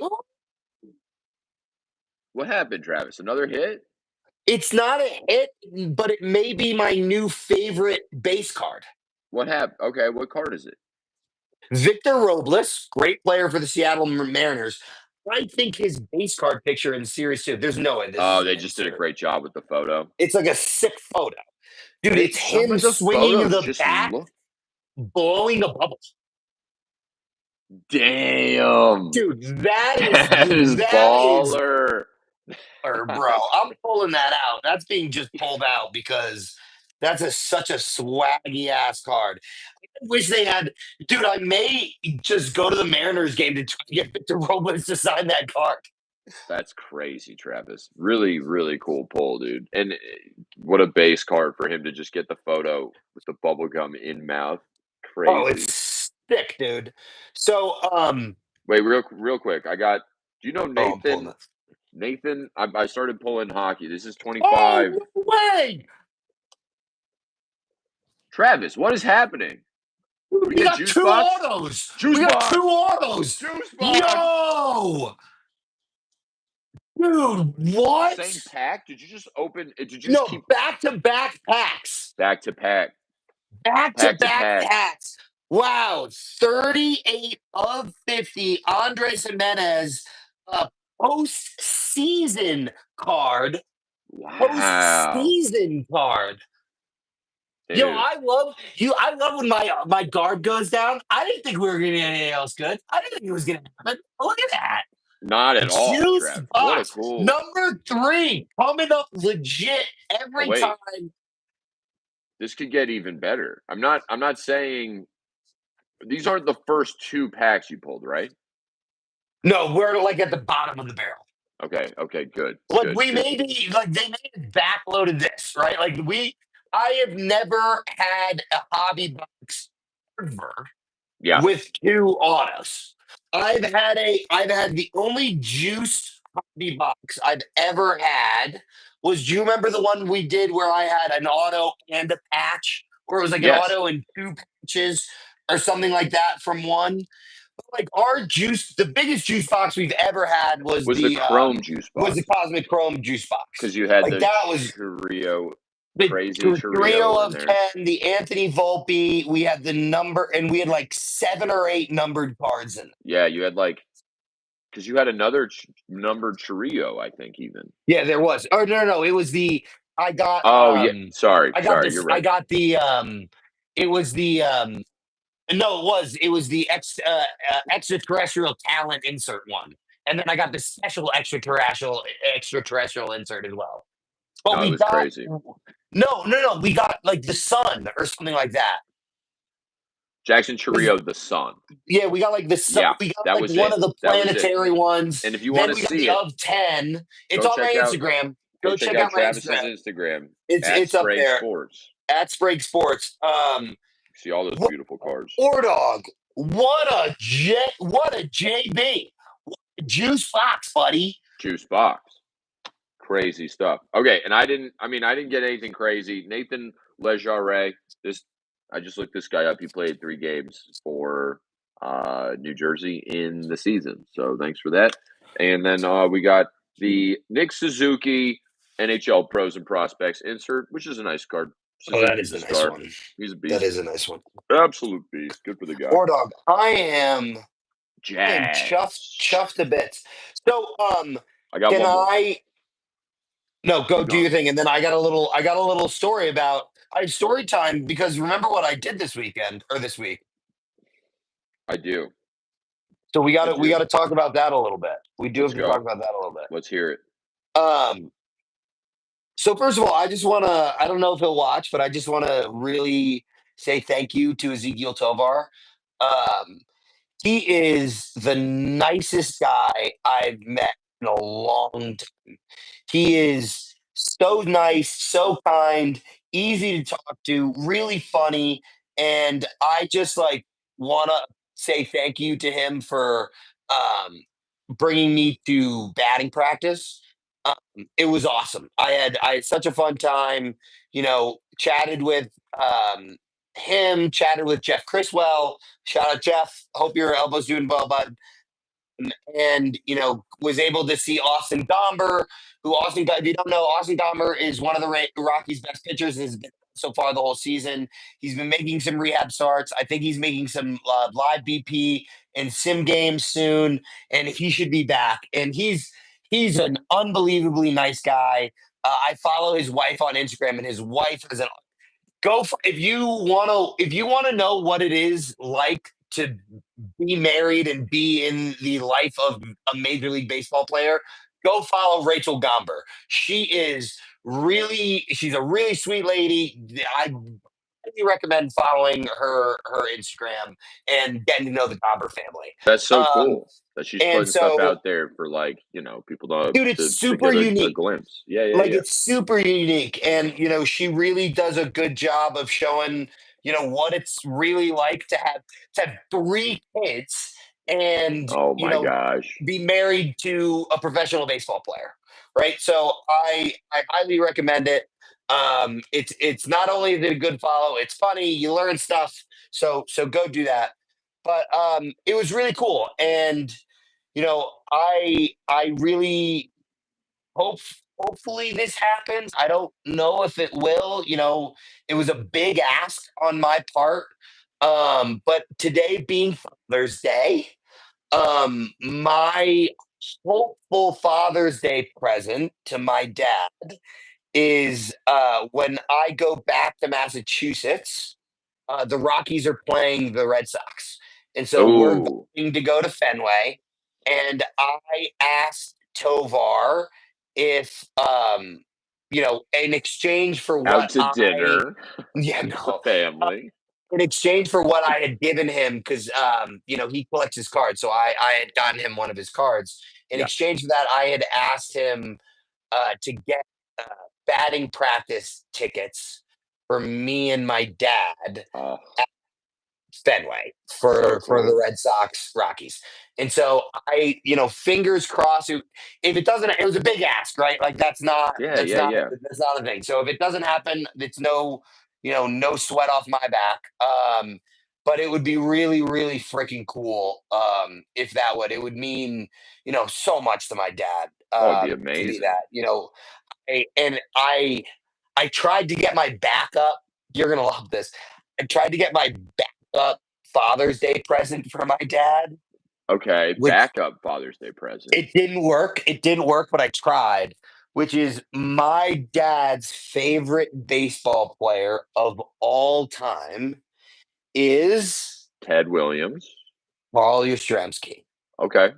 What happened, Travis? Another hit? It's not a hit, but it may be my new favorite base card. What happened? Okay, what card is it? Victor Robles, great player for the Seattle Mariners. I think his base card picture in Series 2, there's no way this Oh, is they an just did a insert. great job with the photo. It's like a sick photo. Dude, They it's some him of the swinging photos the just bat, look blowing a bubble. damn. Dude, that is That is that is baller. bro. I'm pulling that out. That's being just pulled out because that's such a swaggy ass card. I wish they had, dude. I may just go to the Mariners game to try to get Victor Robles to sign that card. That's crazy, Travis. Really, really cool pull, dude. And what a base card for him to just get the photo with the bubble gum in mouth. Oh, Crazy. it's sick, dude. So, Wait, real quick. Do you know oh, I'm pulling Nathan? this. Nathan, I started pulling hockey. This is Oh, 25. no way! Travis, what is happening? Dude, We we get got juice two box? autos. Juice We got two box! autos. Juice box! Yo, dude, what? Same pack? Did you just open did you just No, keep back to back packs. back to pack? Back to Pack to back pack. packs. Wow, 38 of 50. Andres Jimenez, a postseason card. Wow. Postseason card. Yo, Dude, I love you. I love when my guard goes down. I didn't think we were gonna get anything else good. I didn't think it was gonna happen. Look at that. not at all, Juice Trev. What a box. cool Number 3. Coming up legit Oh every wait, time. this could get even better. I'm not saying these aren't the first 2 packs you pulled, right? No, we're like at the bottom of the barrel. Okay, good. Like Good, we good. maybe like they may have backloaded this, right? I have never had a hobby box ever Yeah. with 2 autos. I've had the only juiced hobby box I've ever had was, do you remember the one we did where I had an auto and a patch? Where it was like an Yes. auto and 2 patches or something like that from one? Like our juice, the biggest juice box we've ever had Was the Chrome juice was box the Cosmic Chrome juice box. because you had Like the that was Churro the crazy trio Churro in of there. 10, the Anthony Volpe. We had the number, and we had like 7 or 8 numbered cards in it. Yeah, you had like because you had another numbered Chirrio, I think even. Yeah, there was. Or no, it was the I got Oh yeah, sorry, I got sorry, this you're I right. got the it was the no, it was the extraterrestrial talent insert one. And then I got the special extraterrestrial insert as well. But No, it we was got crazy. no, we got like the sun or something like that. Jackson 'Cause, Chirrio, the Sun. yeah, we got like the sun. Yeah, We got that like was one it. of the That was it. planetary ones. And if you Then want to we got see the it, of 10. It's go on my check out Instagram. go Go check check out out my Travis's Instagram. Instagram at It's up Sprague there Sports. at Sprague Sports. See all those What beautiful cars. Or dog. What a JB. Juice Fox, buddy. Juice box. Crazy stuff. Okay, and I didn't get anything crazy. Nathan Lejarre, this I just looked this guy up. He played 3 games for New Jersey in the season. So thanks for that. And then we got the Nick Suzuki NHL Pros and Prospects insert, which is a nice card. Oh, that Suzuki's is a a nice star. one. He's a That beast. is a nice one. Absolute beast. Good for the guy. Or dog. I am Jazz. chuffed to bits. So I got can one more. I no go Keep do going. your thing, and then I got a little story about I have story time because remember what I did this weekend or this week. I do. So we I gotta we do. gotta talk about that a little bit. We do Let's have to talk go. about that a little bit. Let's hear it. Um so first of all, I don't know if he'll watch, but I just wanna really say thank you to Ezekiel Tovar. Um he is the nicest guy I've met in a long time. He is so nice, so kind, easy to talk to, really funny, and I just like want to say thank you to him for um, bringing me to batting practice. It was awesome. I had such a fun time. Chatted with him, chatted with Jeff Chriswell. Shout out Jeff. Hope your elbow's doing well, bud. And was able to see Austin Domber, who if you don't know, Austin Domber is one of the Rockies' best pitchers and has been so far the whole season. He's been making some rehab starts. I think he's making some live BP and sim games soon, and he should be back. And he's an unbelievably nice guy. I follow his wife on Instagram, and his wife is an go for, if you want to know what it is like to be married and be in the life of a major league baseball player, go follow Rachel Gomber. She's a really sweet lady. I highly recommend following her Instagram and getting to know the Gomber family. That's so Um, cool that she's and putting stuff so, out there for people to dude, it's to super get a unique. glimpse. Yeah, yeah, Like yeah. it's super unique, and she really does a good job of showing what it's really like to have 3 kids and Oh my gosh. be married to a professional baseball player, right? So I highly recommend it. It's not only is it a good follow, it's funny, you learn stuff. So go do that. But it was really cool, and I really hope hopefully this happens. I don't know if it will. It was a big ask on my part. But today being Father's Day, my hopeful Father's Day present to my dad is when I go back to Massachusetts, the Rockies are playing the Red Sox. And so we're Oh, going to go to Fenway. And I asked Tovar if, in exchange for out what to dinner yeah, with the no, uh, family. in exchange for what I had given him, because, he collects his cards. So I had gotten him one of his cards. In Yeah. exchange for that, I had asked him to get uh, batting practice tickets for me and my dad Oh, Fenway so for the cool. Red Sox Rockies. And so fingers crossed. If it doesn't, it was a big ask, right? Like Yeah, yeah, yeah. that's not a thing. So if it doesn't happen, it's no sweat off my back. But it would be really, really freaking cool if it would mean so much to my dad Oh, it'd be to be amazing. that. And I tried to get my backup. You're gonna love this. I tried to get my backup Father's Day present for my dad. Okay, which backup Father's Day present. it didn't work. It didn't work, but I tried, which is my dad's favorite baseball player of all time is Ted Williams. Carl Yastrzemski. Okay,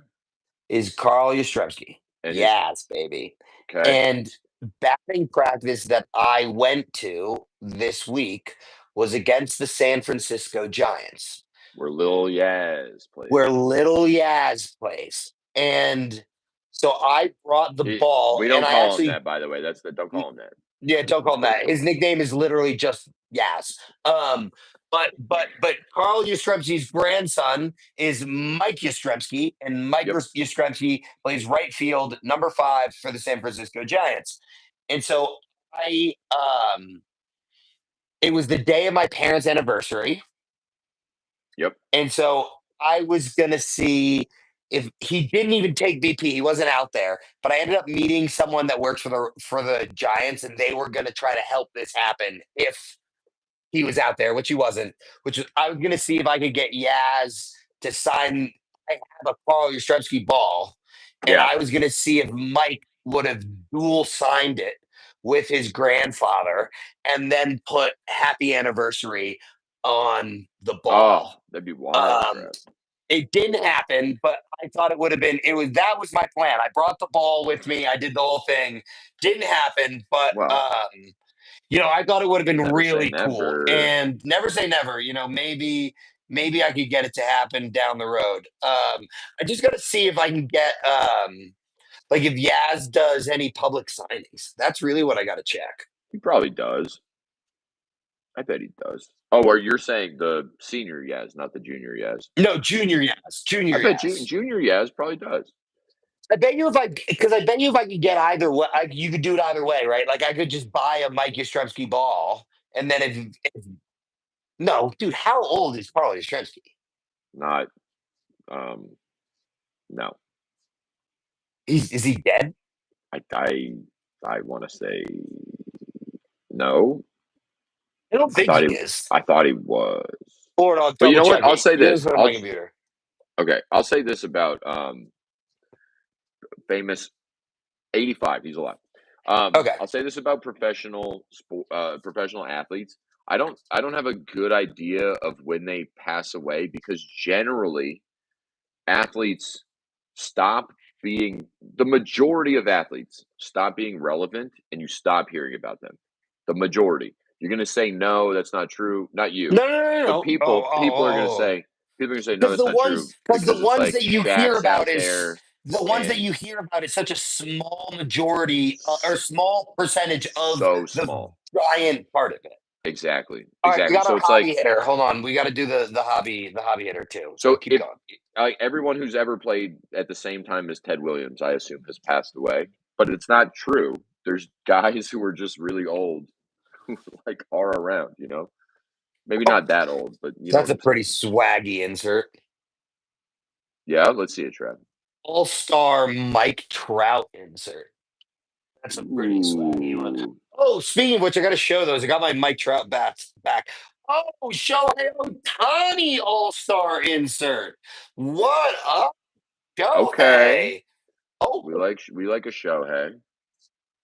Is Carl Yastrzemski. and his Yes, baby. okay, And batting practice that I went to this week was against the San Francisco Giants, where Lil Yaz where plays. little Yaz plays. And so I brought the ball We and don't I call him actually that, by the way. Don't call him that. yeah, don't call him Don't that. call His nickname is literally just Yaz. But Carl Yastrzemski's grandson is Mike Yastrzemski, and Mike Yep, Yastrzemski plays right field, number 5 for the San Francisco Giants. And so I, it was the day of my parents' anniversary, yep. and so I was gonna see if he didn't even take BP. He wasn't out there, but I ended up meeting someone that works for the Giants, and they were gonna try to help this happen if he was out there, which he wasn't. Which was, I was gonna see if I could get Yaz to sign. I have a Carl Yastrzemski ball, and Yeah. I was gonna see if Mike would have dual signed it with his grandfather, and then put "Happy Anniversary" on the Oh, ball. that'd be wild, Um, Trev. it didn't happen, but I thought it would have been. It was that was my plan. I brought the ball with me. I did the whole thing. Didn't happen, but Well, I thought it would have been never say really cool. never. And never say never. Maybe I could get it to happen down the road. I just got to see if I can get like if Yaz does any public signings. That's really what I got to check. He probably does. I bet he does. Oh, or you're saying the senior Yaz, not the junior Yaz. No, Junior Yaz, I Junior bet Yaz. Junior Yaz probably does. I bet you if I because I bet you if I could get either way, you could do it either way, right? Like I could just buy a Mike Yastrzemski ball, and then if no, dude, how old is Carl Yastrzemski? Not, um, no. Is he dead? I, I, I want to say no. I don't I think thought he he, is. I thought he was. Hold on, But you double know what? I'll checking. say You just this. put it on my computer. Okay. I'll say this about famous 85. He's alive. Okay. I'll say this about professional athletes. I don't have a good idea of when they pass away because generally athletes stop being the majority of athletes stop being relevant and you stop hearing about them. The majority. You're going to say no, that's not true. Not you. No, no, no, no, But no. Oh, people are going to oh, say no, that's not true because the because it's ones like that you hear Shaq's about out is there the ones that and you hear about is such a small majority or s- small percentage of so the small. giant part of it. Exactly. All right, we Exactly. got So our it's hobby like hitter. Hold on, we got to do the hobby hitter too. So so keep if going. like everyone who's ever played at the same time as Ted Williams, I assume, has passed away. But it's not true. There's guys who are just really old who like are around, you know? Maybe Oh, not that old, but you know that's what a I'm pretty saying. swaggy insert. Yeah, let's see it, Trev. All star Mike Trout insert. That's a pretty swaggy one. Ooh. Oh, speaking of which, I got to show those. I got my Mike Trout bats back. Oh, Shohei Ohtani All Star insert. What up, Okay. Shohei? Oh, We like a show, hey.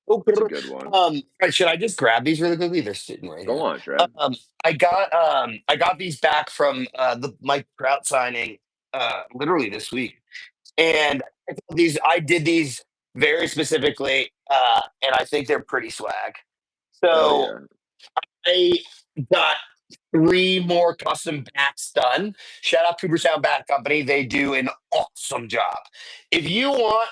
oh, That's a good one. all right, should I just grab these really quickly? They're sitting right Go here. on, Trev. I got these back from the Mike Trout signing literally this week, and I did these very specifically, and I think they're pretty swag. Hell So yeah. I got 3 more custom bats done. Shout out Cooperstown Bat Company. They do an awesome job. If you want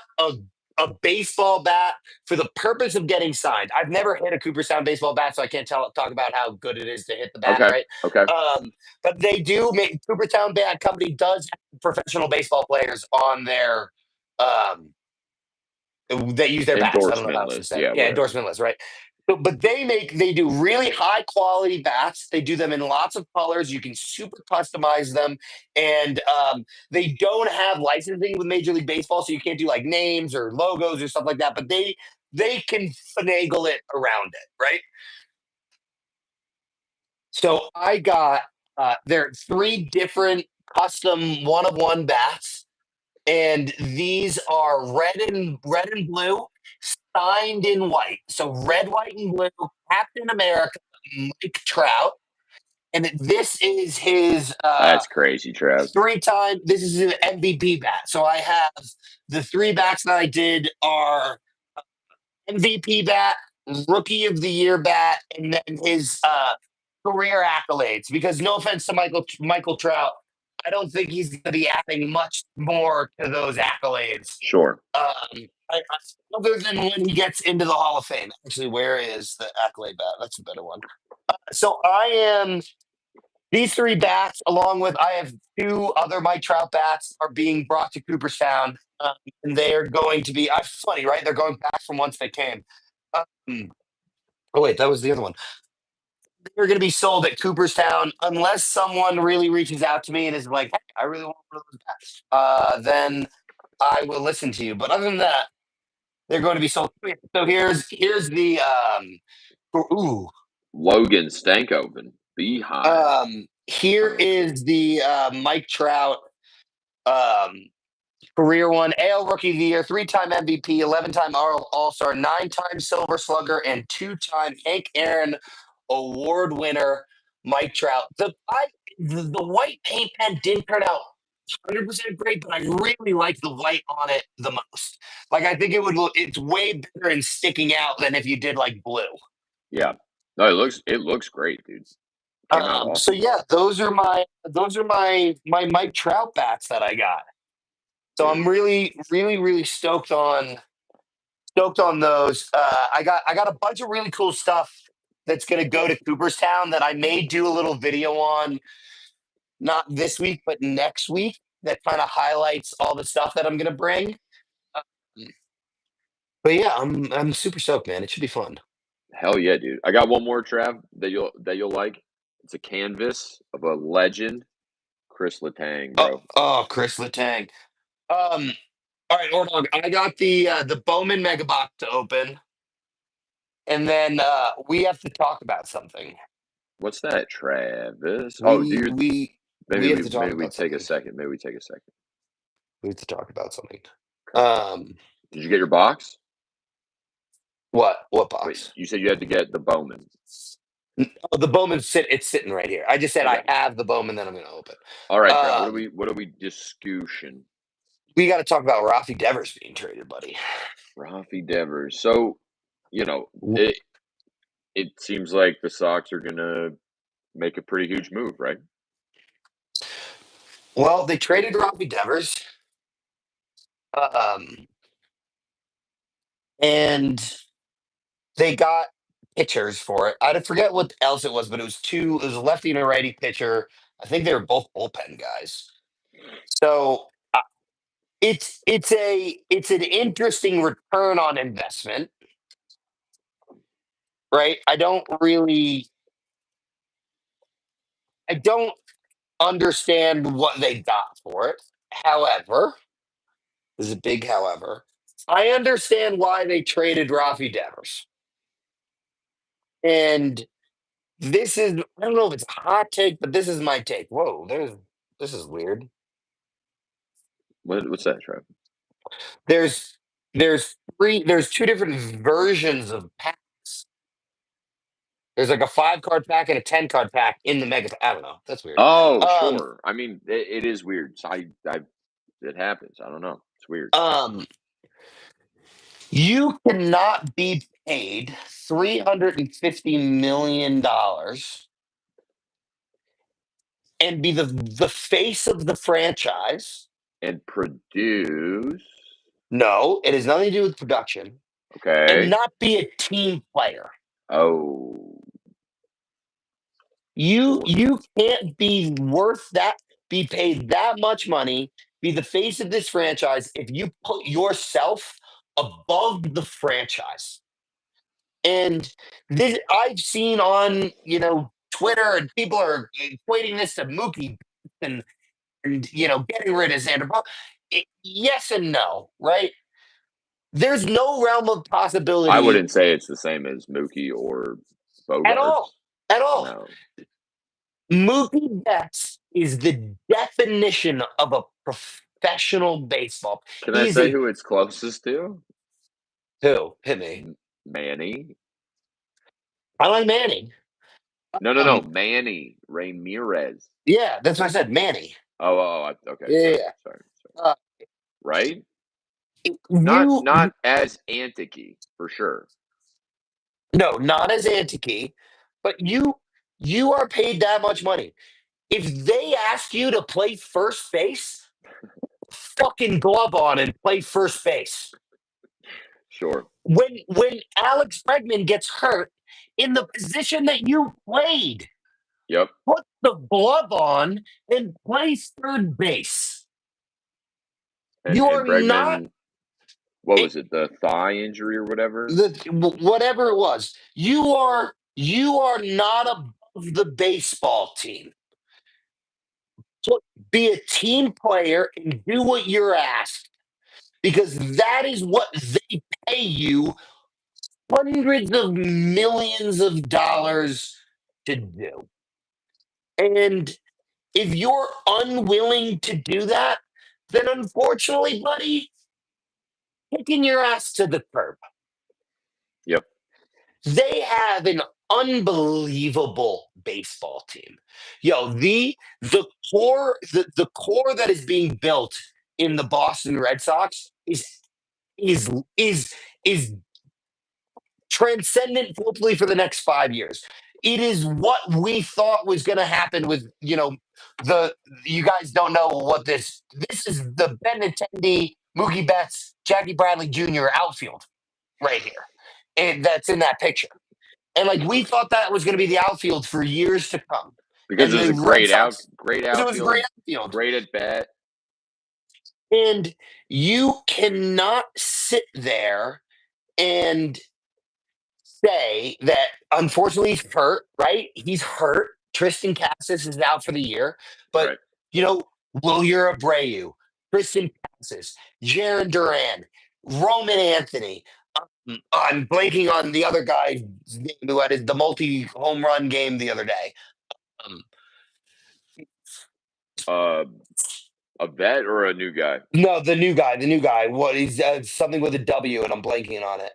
a baseball bat for the purpose of getting signed, I've never hit a Cooperstown baseball bat, so I can't talk about how good it is to hit the bat, Okay. right? Okay. But they do make Cooperstown Bat Company does have professional baseball players on their um, that use their bats. I don't know how Endorsement else to list. say it. Yeah, Yeah, whatever. endorsement list, right? But they do really high quality bats. They do them in lots of colors. You can super customize them, and they don't have licensing with Major League Baseball, so you can't do like names or logos or stuff like that. But they can finagle it around it, right? So I got there are 3 different custom one of one bats. and these are red and blue, signed in white. So red, white, and blue. Captain America, Mike Trout, and this is his That's crazy, Trev. three-time. This is an MVP bat. So I have the three bats that I did are MVP bat, Rookie of the Year bat, and then his career accolades. Because no offense to Michael Trout, I don't think he's going to be adding much more to those accolades. Sure. Other than when he gets into the Hall of Fame. Actually, where is the accolade bat? That's a better one. So I am these three bats, along with I have two other Mike Trout bats, are being brought to Cooperstown, and they are going to be. Funny, right? They're going back from once they came. Oh wait, that was the other one. They're going to be sold at Cooperstown unless someone really reaches out to me and is like, "Hey, I really want one of those bats." Then I will listen to you. But other than that, they're going to be sold. So here's the ooh. Logan Stankoven, Beehive. Here is the Mike Trout career one, AL Rookie of the Year, three-time MVP, 11-time All-Star, nine-time Silver Slugger, and two-time Hank Aaron Award winner, Mike Trout. The white paint pen didn't turn out 100% great, but I really like the white on it the most. Like I think it's way better in sticking out than if you did like blue. Yeah. No, it looks great, dude. Came out So awesome. yeah, those are my Mike Trout bats that I got. So I'm really, really, really stoked on those. I got a bunch of really cool stuff that's gonna go to Cooperstown that I may do a little video on, not this week, but next week. That kind of highlights all the stuff that I'm gonna bring. Um, but yeah, I'm super stoked, man. It should be fun. Hell yeah, dude. I got one more, Trav, that you'll like. It's a canvas of a legend, Chris Letang, bro. Oh, Chris Letang. Um, all right, hold on. I got the Bowman Mega Box to open, and then we have to talk about something. What's that, Travis? Oh, We we we maybe have we to talk maybe we about take a something. second. Maybe we take a second. We have to talk about something. Okay. Um, Did you get your box? what Wait, box? you said you had to get the Bowman. Oh, the Bowman's it's sitting right here. I just said Okay. I have the Bowman that I'm going to open. All right, Trav. Um, What are we discussing? we got to talk about Rafi Devers being traded, buddy. Rafi Devers. So, you know, W- it seems like the Sox are gonna make a pretty huge move, right? Well, they traded Rafi Devers, um, and they got pitchers for it. I forget what else it was, but it was two. It was a lefty and a righty pitcher. I think they were both bullpen guys. So it's an interesting return on investment, right? I don't understand what they got for it. However, there's a big however. I understand why they traded Rafi Devers. And I don't know if it's a hot take, but this is my take. Whoa, this is weird. What's that, Trav? There's there's two different versions of packs. There's like a 5 card pack and a 10 card pack in the mega. I don't know. That's weird. Oh, Um, sure. I mean, it is weird. So it happens. I don't know. It's weird. um, you cannot be paid $350 million and be the face of the franchise. And produce. No, it has nothing to do with production, and Okay. not be a team player. Oh, You sure. you can't be paid that much money, be the face of this franchise if you put yourself above the franchise. And this I've seen on, Twitter, and people are equating this to Mookie and getting rid of Xander. Yes and no, right? There's no realm of I possibility wouldn't say it's the same as Mookie or at Bogarts. all. At all. No. Mookie Betts is the definition of a professional baseball. Can I He's say a who it's closest to? who? Hit me. Manny. I like Manning. No, Manny Ramirez. Yeah, that's what I said, Manny. Okay, Yeah, yeah, sorry, yeah. sorry, sorry. Uh, Right? Not you not as anticky for sure. no, not as Antiki, but you are paid that much money. If they ask you to play first base, fucking glove on and play first base. Sure. When Alex Bregman gets hurt in the position that you played, Yep. put the glove on and play third base. You And are not Bregman, what it, was it? The thigh injury or whatever? the whatever it was. You are not above the baseball team. So be a team player and do what you're asked because that is what they pay you hundreds of millions of dollars to do. And if you're unwilling to do that, then unfortunately, buddy, kicking your ass to the curb. Yep. They have an unbelievable baseball team. Yo, the core that is being built in the Boston Red Sox is is is transcendent, hopefully, for the next 5 years. It is what we thought was going to happen with, the, you guys don't know what this is the Benintendi, Mookie Betts, Jackie Bradley Jr. outfield right here. And that's in that picture. And like we thought that was going to be the outfield for years to come. Because And it was the a Red Sox, great because it was a great outfield, outfield. great at bat. And you cannot sit there and say that unfortunately he's hurt, right? He's hurt. Tristan Cassis is out for the year. But, Right. you know, Wilyer Abreu, Tristan Cassis, Jaron Duran, Roman Anthony. I'm blanking on the other guy's name who had the multi home run game the other day. Um, Uh, a vet or a new guy? no, the new guy. What he's something with a W, and I'm blanking on it.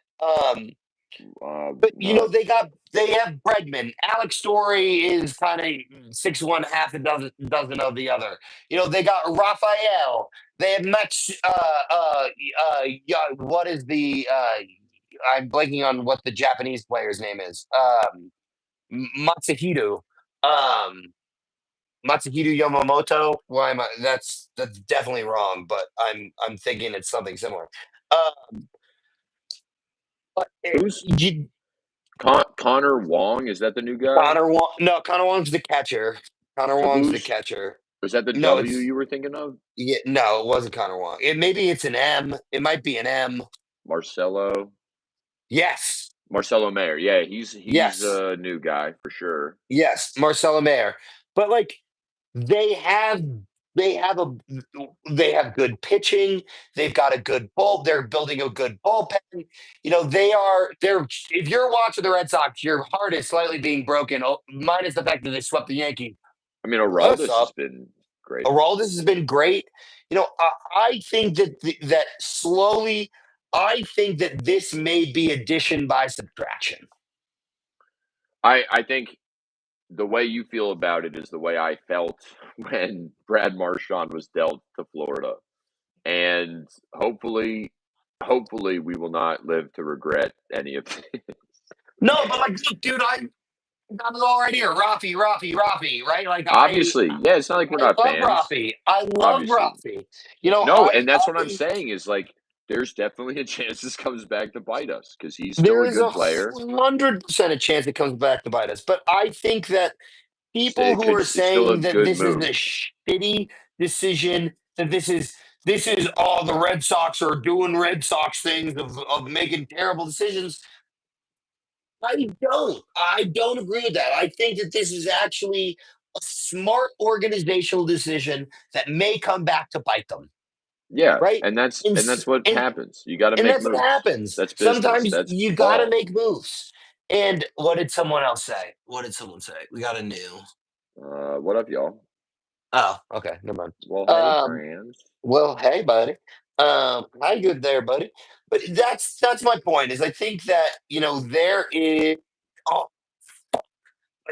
But Not they have Bregman. Alex Story is kind of 6'1", half a dozen of the other. They got Raphael. They have Max. Yeah, what is the? I'm blanking on what the Japanese player's name is. Matsuhito. Um, Matsuhito Yamamoto. Why am I? That's definitely wrong, but I'm thinking it's something similar. But who's Connor Wong? Is that the new guy? Connor Wong. No, Connor Wong's the catcher. Connor Wong's the Who's catcher. was that the No, W it's you were thinking of? yeah. No, it wasn't Connor Wong. Maybe it's an M. It might be an M. Marcelo Yes, Marcelo Mayer. Yeah, he's yes, a new guy for sure. yes. Marcelo Mayer. But like they have, they have a, they have good pitching. They've got a good bull. They're building a good bullpen. They're. If you're watching the Red Sox, your heart is slightly being broken. Minus the fact that they swept the Yankees. I mean, Us Aroldis has up. been great. Aroldis has been great. I think that slowly, I think that this may be addition by subtraction. I think the way you feel about it is the way I felt when Brad Marchand was dealt to Florida, and hopefully we will not live to regret any of it. No, but like, look, dude, I got it all right here. Rafi, right? Like Obviously, yeah, it's not like we're I not love fans. Rafi. I love Obviously, Rafi. no, and that's what I'm saying is like there's definitely a chance this comes back to bite us because he's still There a is a good player. 100% a chance it comes back to bite us. But I think that people who are It's still a saying that good this is move. a shitty decision, that this is all the Red Sox are doing Red Sox things of making terrible decisions. I don't agree with that. I think that this is actually a smart organizational decision that may come back to bite them. Yeah, Right? And and that's s- what and happens. You got to and make that's what moves. happens. That's business. Sometimes That's you got to ball. make moves. And what did someone else say? What did someone say? We got a new. What up, y'all? Oh, okay, never mind. Well, hey, Um, trans. well, hey, buddy. How good there, buddy? But that's my point. Is I think that there is. Oh,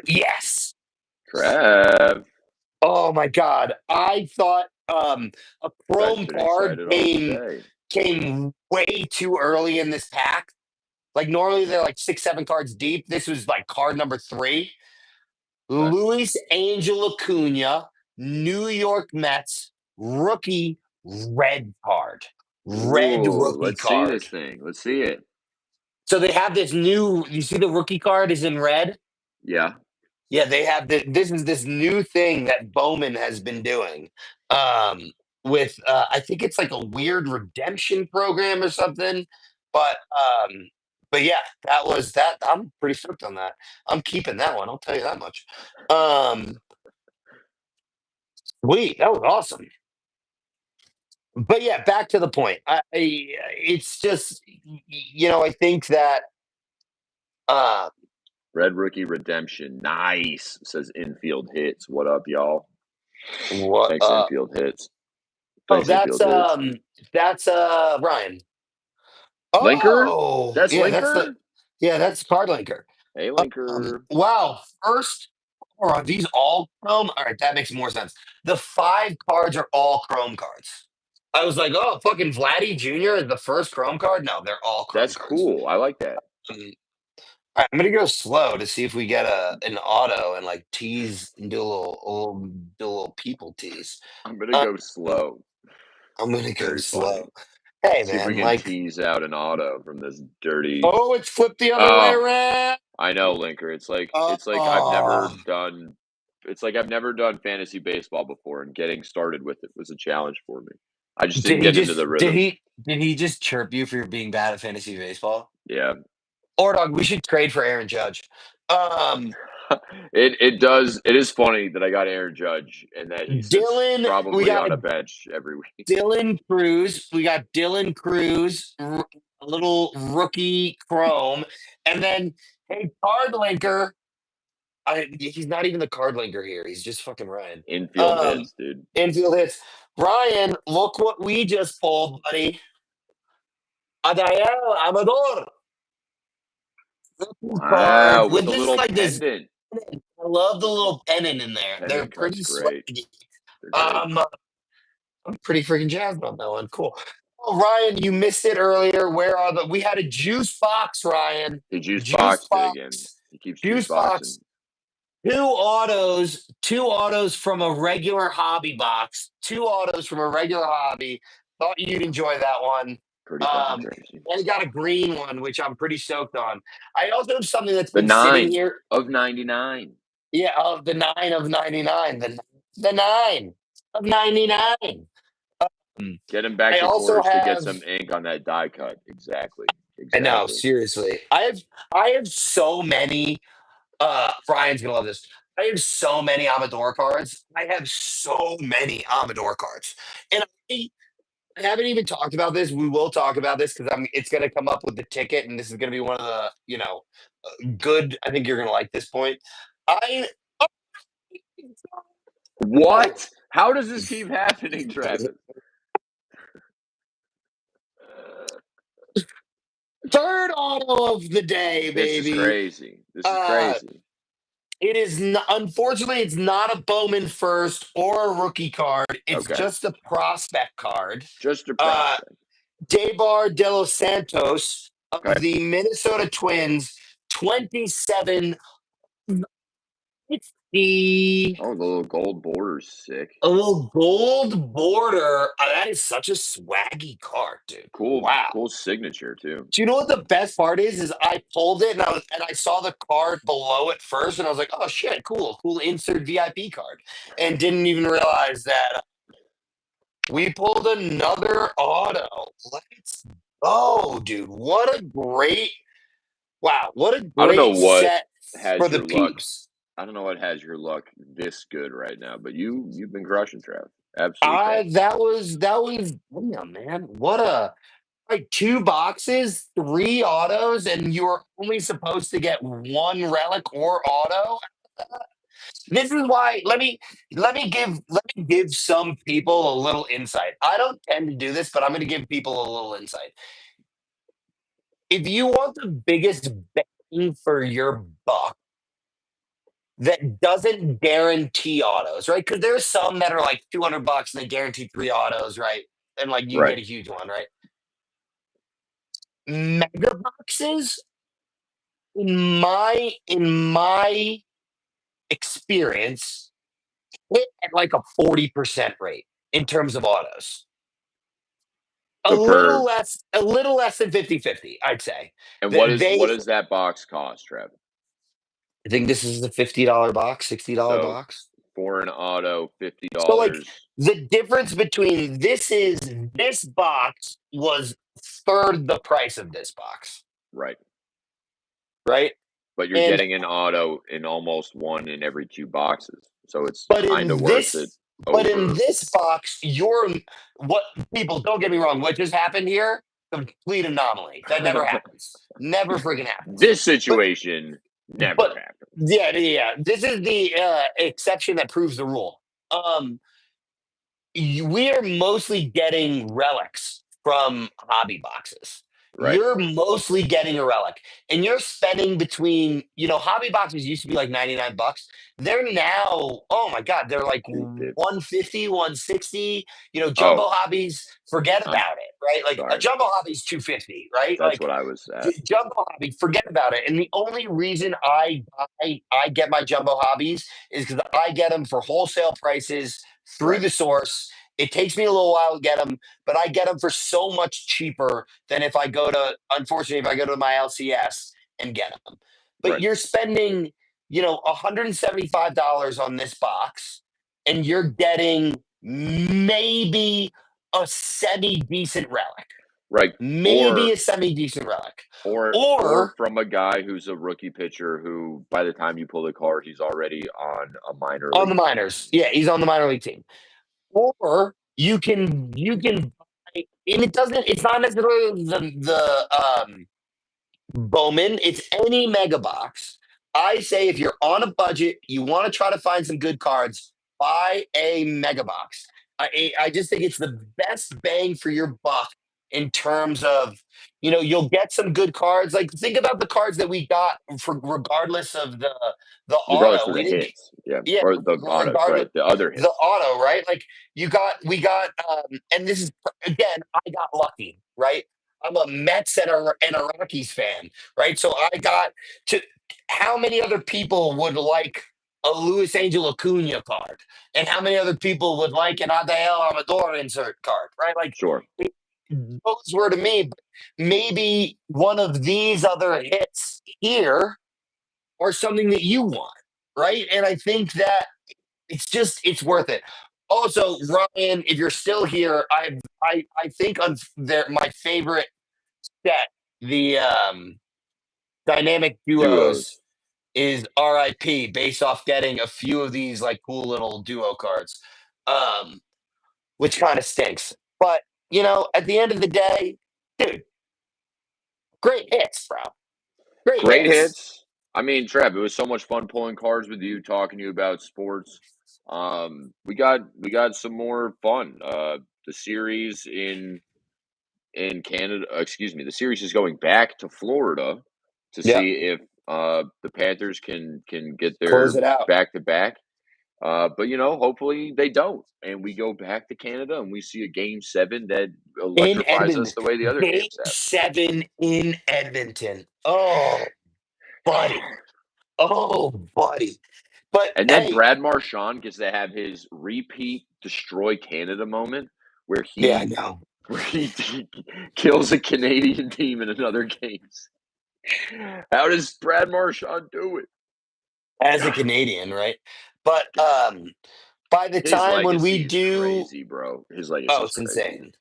yes. Trav. Oh my God. I thought a Guy's chrome been card excited all came day. came way too early in this pack. Like normally they're like 6, 7 cards deep. This was like card number 3. Okay. Luis Angel Acuna, New York Mets, rookie red card. Red Ooh, rookie let's see card. this thing. Let's see it. So they have this new, you see the rookie card is in red? Yeah. Yeah, they have this is this new thing that Bowman has been doing. Um with I think it's like a weird redemption program or something. But but yeah, that was that. I'm pretty stoked on that. I'm keeping that one, I'll tell you that much. Um Sweet, that was awesome. But yeah, back to the point. It's just I think that uh Red rookie redemption. Nice. Says infield hits. What up, y'all? what Thanks, infield hits. oh Thanks, infield hits. that's Ryan. Linker? Oh, That's yeah, that's card linker. Hey, Linker. Wow, first or are these all chrome? All right, that makes more sense. The 5 cards are all chrome cards. I was like, oh, fucking Vladdy Jr. is the first chrome card. No, they're all chrome That's cards. cool. I like that. Um, all right, I'm gonna go slow to see if we get an auto and like tease and do a little people tease. I'm gonna Um, go slow. I'm gonna go Very funny. slow. Hey See if we man, can like, tease out an auto from this dirty. oh, it's flipped the other way Oh, around. I know, Linker. It's like I've never Oh, done. It's like I've never done fantasy baseball before, and getting started with it was a challenge for me. I just did didn't he get into just the did rhythm. he did he just chirp you for being bad at fantasy baseball? Yeah, Or dog, we should trade for Aaron Judge. Um, it is funny that I got Aaron Judge and that he sits We probably got on a a bench every week. Dylan Cruz. We got Dylan Cruz, a little rookie Chrome, and then hey, card linker. He's not even the card linker here. He's just fucking Ryan. Infield Um, hits, dude. Infield hits. Ryan, look what we just pulled, buddy. Adael Amador rookie card Wow, with with the this little like this. pendant. I love the little pennant in there. They're Pendant cut's pretty great. swaggy. They're great. Um, I'm pretty freaking jazzed on that one. Cool. Oh, Ryan, you missed it earlier. Where are the? We had a juice box, Ryan. He juice Juice boxed it again. box. He keeps juice Juice boxing. box. Two autos from a regular hobby box. 2 autos from a regular hobby. Thought you'd enjoy that one. Pretty fucking Um, crazy. and got a green one, which I'm pretty stoked on. I also have something that's The been sitting 9 here. of 99. Yeah, of the 9 of 99. The 9 of 99. Get him back I to also Coors to get have. some ink on that die cut. Exactly. I know, Exactly. seriously. I have so many. Brian's gonna love this. I have so many Amador cards. I have so many Amador cards, and I haven't even talked about this. We will talk about this because It's gonna come up with the ticket, and this is gonna be one of the good. I think you're gonna like this point. I oh, What? How does this keep happening, Travis? third auto of the day, This is baby. crazy. This is Uh, crazy. It is not, unfortunately, it's not a Bowman first or a rookie card. It's Okay. just a prospect card. Just a Uh, prospect. Debar De Los Santos of Okay. the Minnesota Twins, 27. It's Oh, the little gold border's sick. a little gold border. That is such a swaggy card, dude. Cool, Wow. cool signature too. Do you know what the best part is? Is I pulled it and I saw the card below it first, and I was like, "Oh shit, cool insert VIP card," and didn't even realize that we pulled another auto. Let's go, dude! What a I don't know great what set for has the your luck. peeps. I don't know what has your luck this good right now, but you've been crushing, Trav. Absolutely I crushing. that was damn man. What a like 2 boxes, 3 autos, and you were only supposed to get 1 relic or auto. This is why let me give some people a little insight. I don't tend to do this, but I'm going to give people a little insight. If you want the biggest bang for your buck that doesn't guarantee autos, right? Because there's some that are like $200 and they guarantee three autos, right? And like you can Right. get a huge one, right? Mega boxes, in my experience, hit at like a 40% rate in terms of autos. A So little per less, a little less than 50-50, I'd say. and That what they does that box cost, Trev? I think this is a $50 box, $60 So box. for an auto, fifty So like dollars. the difference between this box was third the price of this box, Right. right? But you're And getting an auto in almost one in every two boxes. So it's but kind of in worth it this but in over. this box, what people don't get me wrong, what just happened here, complete anomaly. That never happens. Never freaking happens. This But situation never but happens. yeah, yeah. This is the exception that proves the rule. Um we are mostly getting relics from hobby boxes. Right. You're mostly getting a relic, and you're spending between, hobby boxes used to be like 99 bucks. They're now, oh my God, they're like 250. 150, 160. Jumbo Oh, hobbies, forget I'm about it, right? Like a sorry. jumbo hobby's 250, right? That's Like what I was at. jumbo hobby, forget about it. And the only reason I get my jumbo hobbies is because I get them for wholesale prices through Right. the source. It takes me a little while to get them, but I get them for so much cheaper than unfortunately, if I go to my LCS and get them. But Right. you're spending, $175 on this box, and you're getting maybe a semi decent relic. Right. Maybe Or a semi decent relic. or Or from a guy who's a rookie pitcher who by the time you pull the card, he's already on a minor on the league team. minors. Yeah, he's on the minor league team. Or you can buy, and it's not necessarily the Bowman, it's any mega box. I say if you're on a budget, you want to try to find some good cards, buy a mega box. I just think it's the best bang for your buck in terms of, you'll get some good cards. Like think about the cards that we got for regardless of the Regardless auto. of We the didn't get, hits. Yeah. yeah, Or the autos, regardless right? The other the hits. auto, right? Like we got and this is again, I got lucky, right? I'm a Mets and a Rockies fan, right? So I got to how many other people would like a Luis Angel Acuna card, and how many other people would like an Adael Amador insert card, right? Like Sure. it, those were to me, but maybe one of these other hits here or something that you want, right? And I think that it's worth it. Also, Ryan, if you're still here, I think on my favorite set, the dynamic duos Duos. is RIP based off getting a few of these like cool little duo cards, um, which kind of stinks. But at the end of the day, dude, great hits, bro. Great Great hits. hits. I mean, Trev, it was so much fun pulling cards with you, talking to you about sports. We got some more fun. The series in Canada, excuse me, the series is going back to Florida to Yep. see if the Panthers can get Close their it out. back to back. But hopefully they don't, and we go back to Canada and we see a game 7 that In electrifies us Edmonton. the way the other Game games have. 7 in Edmonton. Oh, buddy. Oh, buddy. But And then hey, Brad Marchand gets to have his repeat destroy Canada moment where yeah, I he know. where he kills a Canadian team in another games. How does Brad Marchand do it? As a Canadian, right? But by the His time when we legacy is do, crazy, bro. His legacy oh, is it's crazy. insane.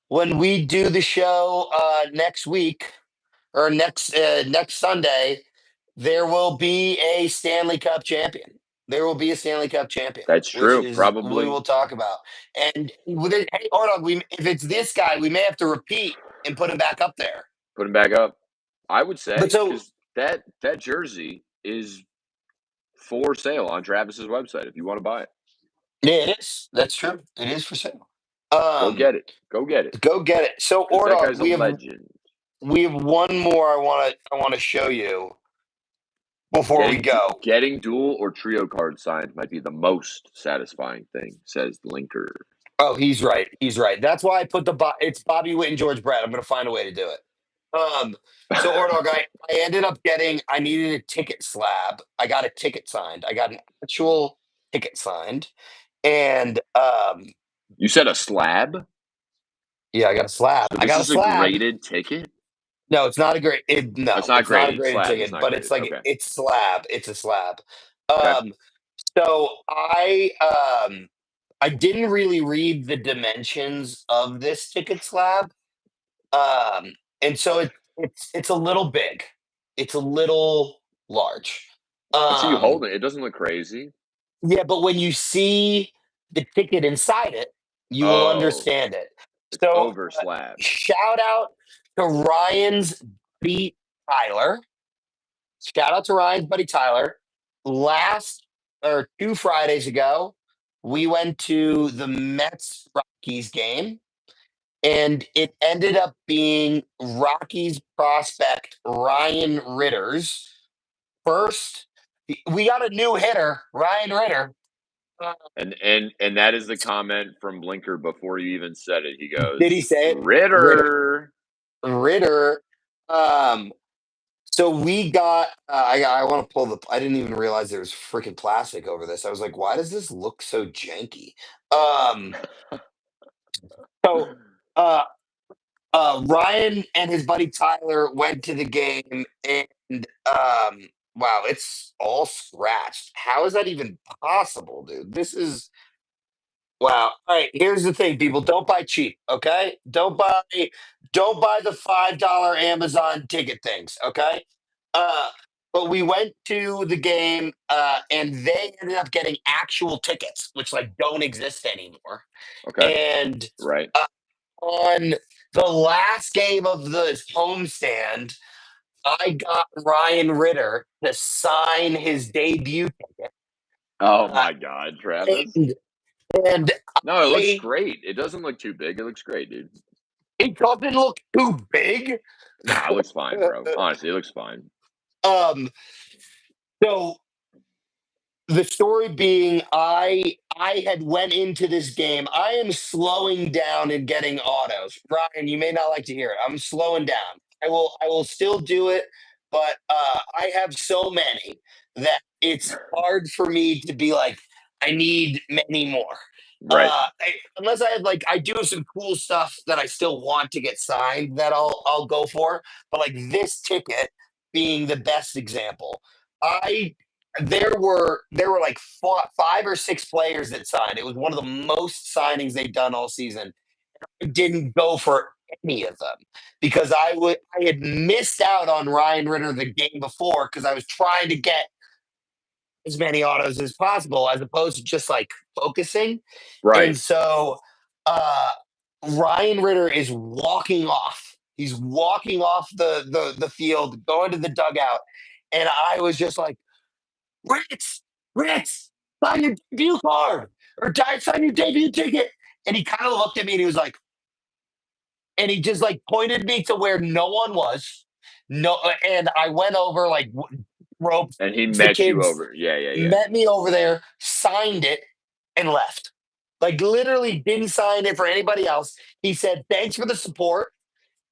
When we do the show next week or next Sunday, there will be a Stanley Cup champion. There will be a Stanley Cup champion, That's which true. is we Probably will talk about. And hey, hold on, if it's this guy, we may have to repeat and put him back up there. put him back up. I would But say so because that jersey is for sale on Travis's website if you want to buy it. Yeah, it is. That's true. It is for sale. Go Um, get it. Go get it. go get it. So, Because that Ordog, guy's a we have legend. one more I want to show you before we go. Getting dual or trio card signed might be the most satisfying thing, says Linker. Oh, he's right. He's right. That's why I put it's Bobby Witt and George Brett. I'm going to find a way to do it. So Ordog, I ended up getting. I needed a ticket slab. I got a ticket signed. I got an actual ticket signed, and You said a slab? yeah, I got a slab. So I this got a is a slab. graded ticket? No, it's not a great. It's No, not it's not a graded. graded Slabs. It's ticket, not but it's graded. like Okay. it's slab. It's a slab. Okay. Um, so I didn't really read the dimensions of this ticket slab. And so it's a little big. It's a little large. I see you Um, holding it. It doesn't look crazy. yeah, but when you see the ticket inside it, you will Oh, understand it. it's So over slab. shout out to Ryan's buddy Tyler. Shout out to Ryan's buddy Tyler. Last or 2 Fridays ago, we went to the Mets Rockies game, and it ended up being Rockies prospect Ryan Ritter's first. We got a new hitter, Ryan Ritter. Uh, And that is the comment from Blinker before you even said it. He did he goes, say it? Ritter. Ritter. Ritter. Um, so we got. I want to pull the. I didn't even realize there was freaking plastic over this. I was like, why does this look so janky? Um, so uh, Ryan and his buddy Tyler went to the game, and wow, it's all scratched. How is that even possible, dude? This is wow. All right, here's the thing, people: don't buy cheap, okay? Don't buy the $5 Amazon ticket things, okay? Uh, but we went to the game, and they ended up getting actual tickets, which like don't exist anymore, Okay. and Right. on the last game of the homestand, I got Ryan Ritter to sign his debut ticket. Oh Uh, my God, Travis. and and No, it looks I, great. It doesn't look too big. It looks great, dude. it doesn't look too big. Nah, it looks fine, bro. Honestly, it looks fine. um, so the story being, I had went into this game. I am slowing down and getting autos. Ryan, you may not like to hear it. I'm slowing down. I will still do it, but I have so many that it's hard for me to be like, I need many more. Right. Unless I have like I do have some cool stuff that I still want to get signed that I'll go for. But like this ticket being the best example. I there were like 5 or 6 players that signed. It was one of the most signings they've done all season. I didn't go for any of them because I had missed out on Ryan Ritter the game before because I was trying to get as many autos as possible as opposed to just like focusing. And Right. so uh Ryan Ritter is walking off. He's walking off the field, going to the dugout, and I was just like, Ritz, Ritz, sign your debut card or sign your debut ticket. And he kind of looked at me and he was like, and he just like pointed me to where no one was. No, and I went over like ropes. And he The met you kids over. Yeah, yeah, yeah. met me over there, signed it, and left. Like literally didn't sign it for anybody else. He said, thanks for the support,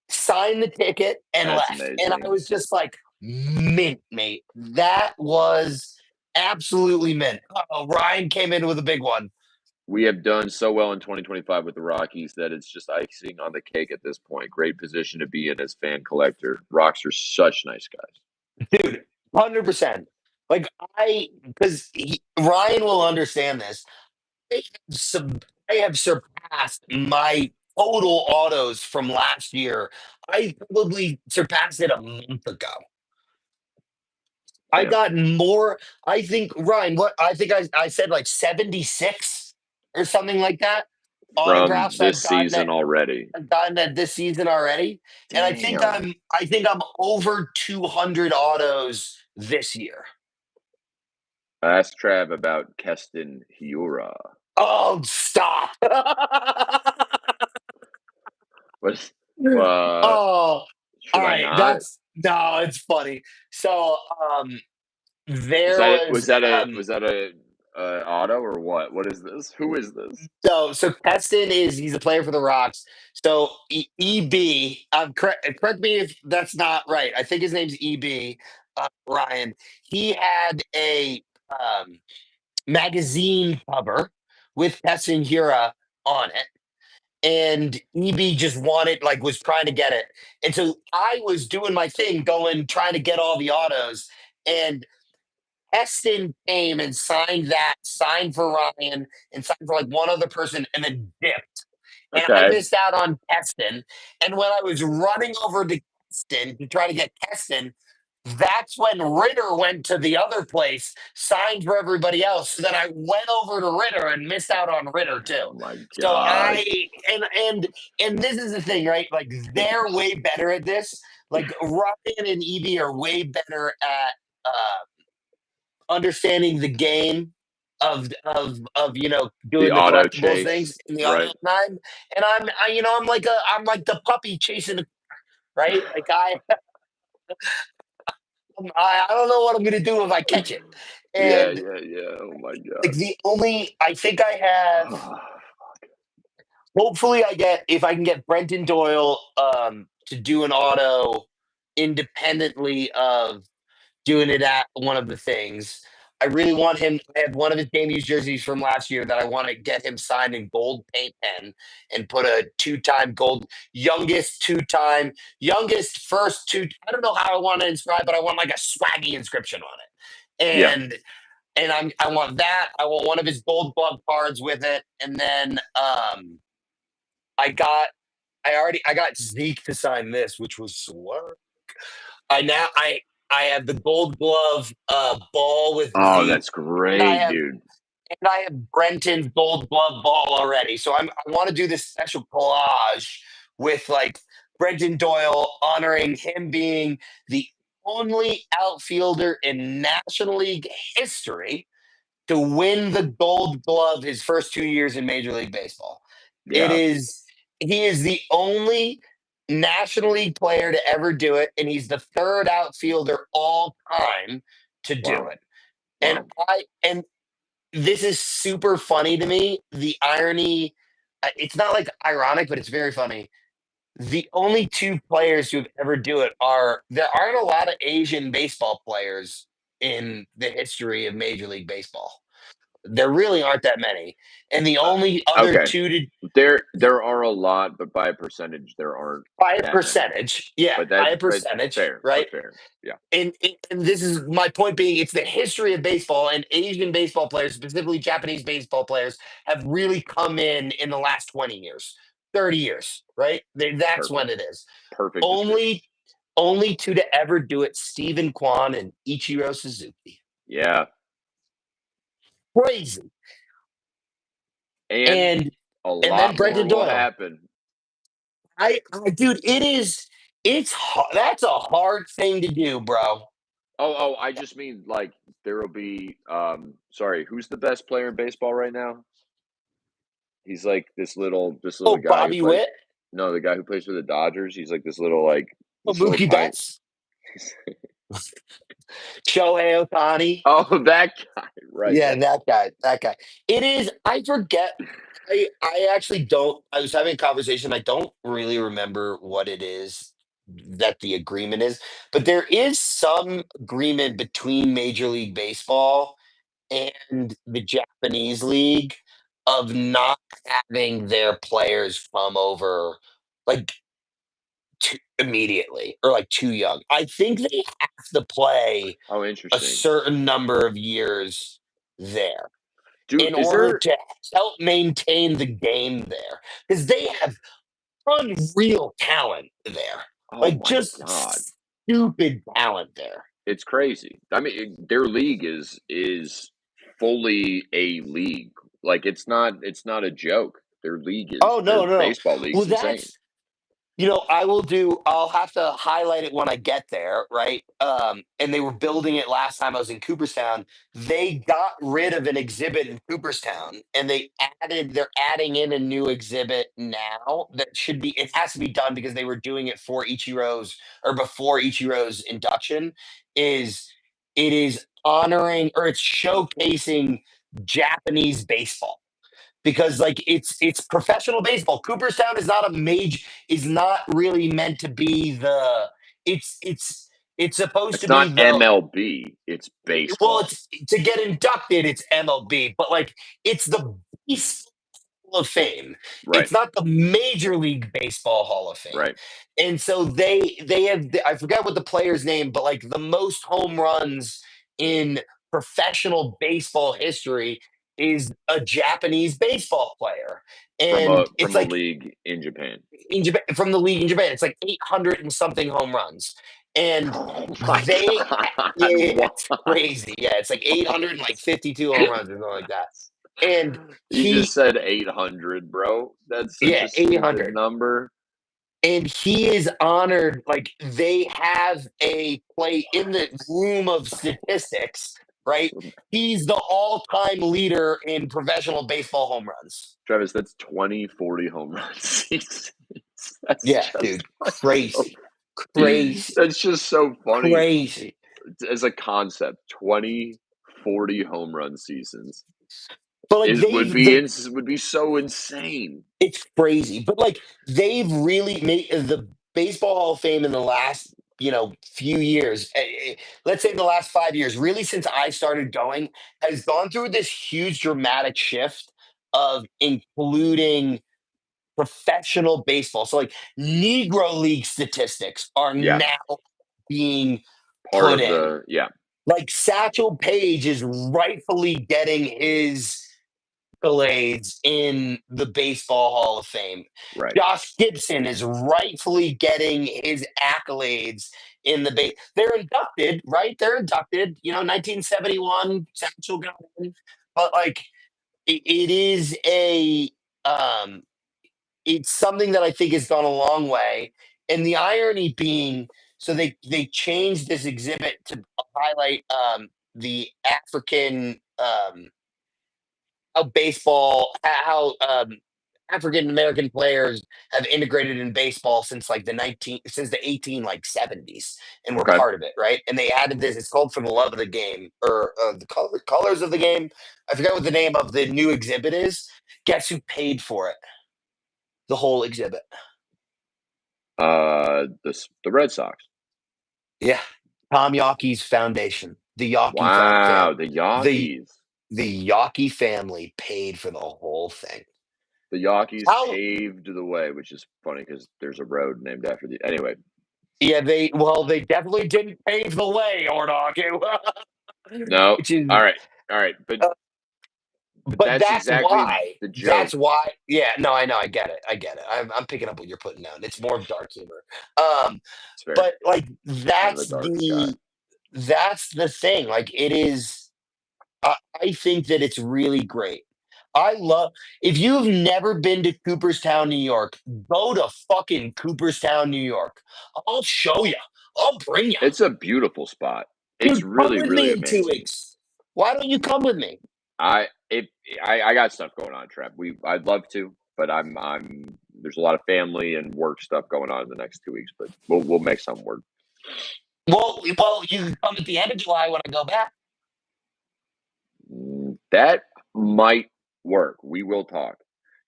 signed the ticket, and That's left. And I amazing. was just like, mint, mate. That was absolutely mint. Oh, Ryan came in with a big one. We have done so well in 2025 with the Rockies that it's just icing on the cake at this point. Great position to be in as fan collector. Rocks are such nice guys. Dude, 100%. Like because Ryan will understand this. I I have surpassed my total autos from last year. I probably surpassed it a month ago. I Damn. got more. I think Ryan, what I think I said like 76 or something like that. From Autographs this season already. I've gotten that this season already, and Damn. I think I'm over 200 autos this year. Ask Trav about Keston Hiura. Oh, stop. What? Oh, all Should I right. not? No, it's funny. So, Was there that it? was, Was that a auto or what? What is this? Who is this? so Keston he's a player for the Rocks. So EB, correct me if that's not right. I think his name's EB, Ryan. He had a um, magazine cover with Keston Hura on it. And EB just wanted, like, was trying to get it. And so I was doing my thing, going, trying to get all the autos. And Eston came and signed for Ryan, and signed for like one other person, and then dipped. And I Okay. missed out on Keston. And when I was running over to Keston to try to get Keston, that's when Ritter went to the other place, signed for everybody else. So then I went over to Ritter and missed out on Ritter too. Oh my So god. and this is the thing, right? Like they're way better at this. Like Ryan and Evie are way better at understanding the game of The doing the auto collectibles things chase, in the auto right? time. And I'm like the puppy chasing the right. Like I don't know what I'm gonna do if I catch it. Yeah, And yeah, yeah. Oh my like god. the only I think I have hopefully I get if I can get Brenton Doyle to do an auto independently of doing it at one of the things. I really want him. I have one of his game used jerseys from last year that I want to get him signed in gold paint pen and put a two-time gold youngest first two. I don't know how I want to inscribe, but I want like a swaggy inscription on it. Yeah. I want that. I want one of his gold glove cards with it, and then I got I got Zeke to sign this, which was swerve. I now I have the Gold Glove ball with Oh, Zeke, that's and great, dude. I have Brenton's Gold Glove ball already. So I want to do this special collage with like Brenton Doyle honoring him being the only outfielder in National League history to win the Gold Glove his first 2 years in Major League Baseball. It Yeah. is he is the only National League player to ever do it, and he's the third outfielder all time to do Wow. it. And Wow. this is super funny to me. The irony, it's not like ironic, but it's very funny. The only two players who've ever do it are there aren't a lot of Asian baseball players in the history of Major League Baseball. There really aren't that many. And the Uh, only other okay. two to There are a lot, but by a percentage, there aren't by a that many. percentage, yeah, But by that, a but percentage, fair, right? but fair. Yeah. And this is my point being it's the history of baseball and Asian baseball players, specifically Japanese baseball players, have really come in the last 20 years, 30 years, right? That's when Perfect. it is. Perfect description. Only only two to ever do it, Stephen Kwan and Ichiro Suzuki. Yeah. Crazy. And And a and then lot more Brendan will Doyle. happen. Dude, that's a hard thing to do, bro. I just mean like there will be sorry, who's the best player in baseball right now? He's like this little Oh, guy who Bobby plays Witt, no, the guy who plays for the Dodgers. He's like oh, this little Mookie tiny Betts, Shohei Ohtani. Oh, that guy. Right, Yeah, right. that guy. It is. I forget. I actually don't. I was having a conversation. I don't really remember what it is that the agreement is, but there is some agreement between Major League Baseball and the Japanese league of not having their players come over like immediately or like too young. I think they have to play Oh, a interesting. certain number of years there Dude, in is order there to help maintain the game there because they have unreal talent there, Oh like my just god. stupid talent there. It's crazy. I mean, their league is fully a league. Like it's not a joke. Oh Their no, no, no. baseball Well, league's insane. I'll have to highlight it when I get there, right? And they were building it last time I was in Cooperstown. They got rid of an exhibit in Cooperstown and they're adding in a new exhibit now that it has to be done because they were doing it for Ichiro's or before Ichiro's induction. Is it is honoring or it's showcasing Japanese baseball because like it's professional baseball. Cooperstown is not really meant to be the it's supposed to It's be not the MLB. It's well, baseball. it's to get inducted, it's MLB, but like it's the base Hall of Fame. Right. It's not the Major League Baseball Hall of Fame. Right. And so they have I forget what the player's name, but like the most home runs in professional baseball history is a Japanese baseball player. From And a it's from a like league in Japan. in Japan from the league in Japan, it's like 800 and something home runs. And Oh my they god! yeah, What? it's crazy. Yeah, it's like 852 home runs or something like that. And You just he said 800, bro. That's such yeah, a stupid 800. number. And he is honored like they have a play in the room of statistics, right? He's the all-time leader in professional baseball home runs. Travis, that's 20, 40 home run seasons. That's Yeah, just dude. like so Crazy. Crazy. that's just so funny Crazy. as a concept. 20, 40 home run seasons But like is they've the would be so insane. it's crazy. But like they've really made the baseball Hall of Fame in the last, few years. Let's say the last 5 years, really since I started going, has gone through this huge dramatic shift of including professional baseball. So like Negro League statistics are Yeah, now being part put of in. the yeah, Like Satchel Paige is rightfully getting his accolades in the Baseball Hall of Fame. right. Josh Gibson is rightfully getting his accolades in the base. They're inducted, right? They're inducted. 1971, Satchel got in, but like it is um, it's something that I think has gone a long way. And the irony being, so they changed this exhibit to highlight the African how baseball how African American players have integrated in baseball since the 18 like 70s and were Okay. part of it, right? And they added this. It's called For the Love of the Game or the colors of the game. I forget what the name of the new exhibit is. Guess who paid for it? The whole exhibit. The Red Sox. Yeah, Tom Yockey's foundation, the Yockey Wow, fam, the the Yankees. the Yockey family paid for the whole thing. The Yankees How paved the way, which is funny because there's a road named after the. Anyway, Yeah, they definitely didn't pave the way, Ordog. no, Which is, all right, uh, but but that's that's exactly why. the That's joke. why. Yeah, no, I know, I get it, I get it. I'm picking up what you're putting down. It's more of dark humor. Um, It's fair. but like Kind of a dark guy. that's the thing. Like it is. I think that it's really great. I love if you've never been to Cooperstown, New York, go to fucking Cooperstown, New York. I'll show you. I'll bring you. It's a beautiful spot. It's Dude, come really, with really me in two amazing. weeks. Why don't you come with me? I it I got stuff going on, Trev. I'd love to, but I'm there's a lot of family and work stuff going on in the next 2 weeks, but we'll make something work. Well, you can come at the end of July when I go back. That might work. We will talk.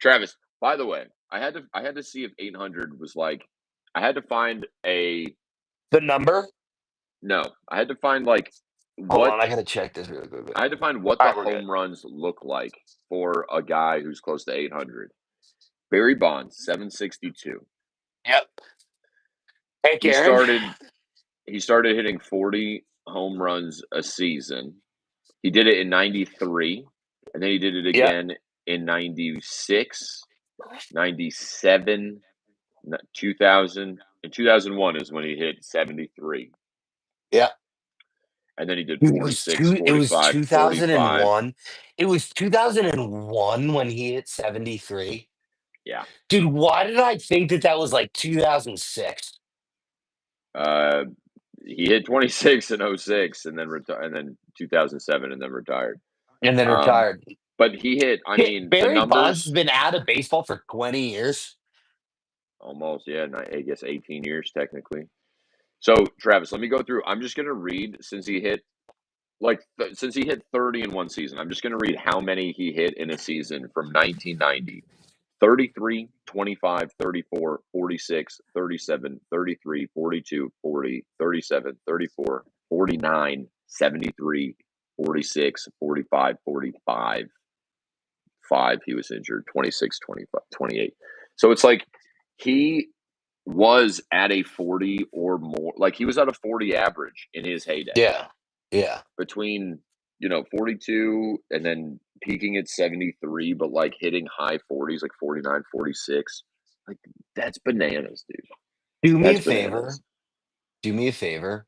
Travis, by the way, I had to see if 800 was like I had to find a The number? no, I had to find like Hold what on, I gotta check this really quickly. I had to find what All the right, we're good. home runs look like for a guy who's close to 800. Barry Bonds, 762. Yep. Hank He Aaron. started he started hitting 40 home runs a season. He did it in 93, and then he did it Yep. again in 96, 97, 2000, and 2001 is when he hit 73. Yep. And then he did Dude, 46, it was 45, 45. 2001. It was 2001 when he hit 73. Yeah. Dude, why did I think that was like 2006? Uh, he hit 26 in '06 and then 2007 and then retired. And then Um, retired. but he hit, I mean, the Barry Bonds has numbers been out of baseball for 20 years. almost, yeah, I guess 18 years technically. So, Travis, let me go through. I'm just going to read since he hit 30 in one season. I'm just going to read how many he hit in a season from 1990. 33, 25, 34, 46, 37, 33, 42, 40, 37, 34, 49, 73, 46, 45, 45, 5 he was injured, 26, 25, 28. So it's like he was at a 40 or more, like he was at a 40 average in his heyday Yeah. Yeah. between 42 and then peaking at 73, but like hitting high 40s, like 49, 46. Like that's bananas, dude. Do me a That's favor. bananas. Do me a favor.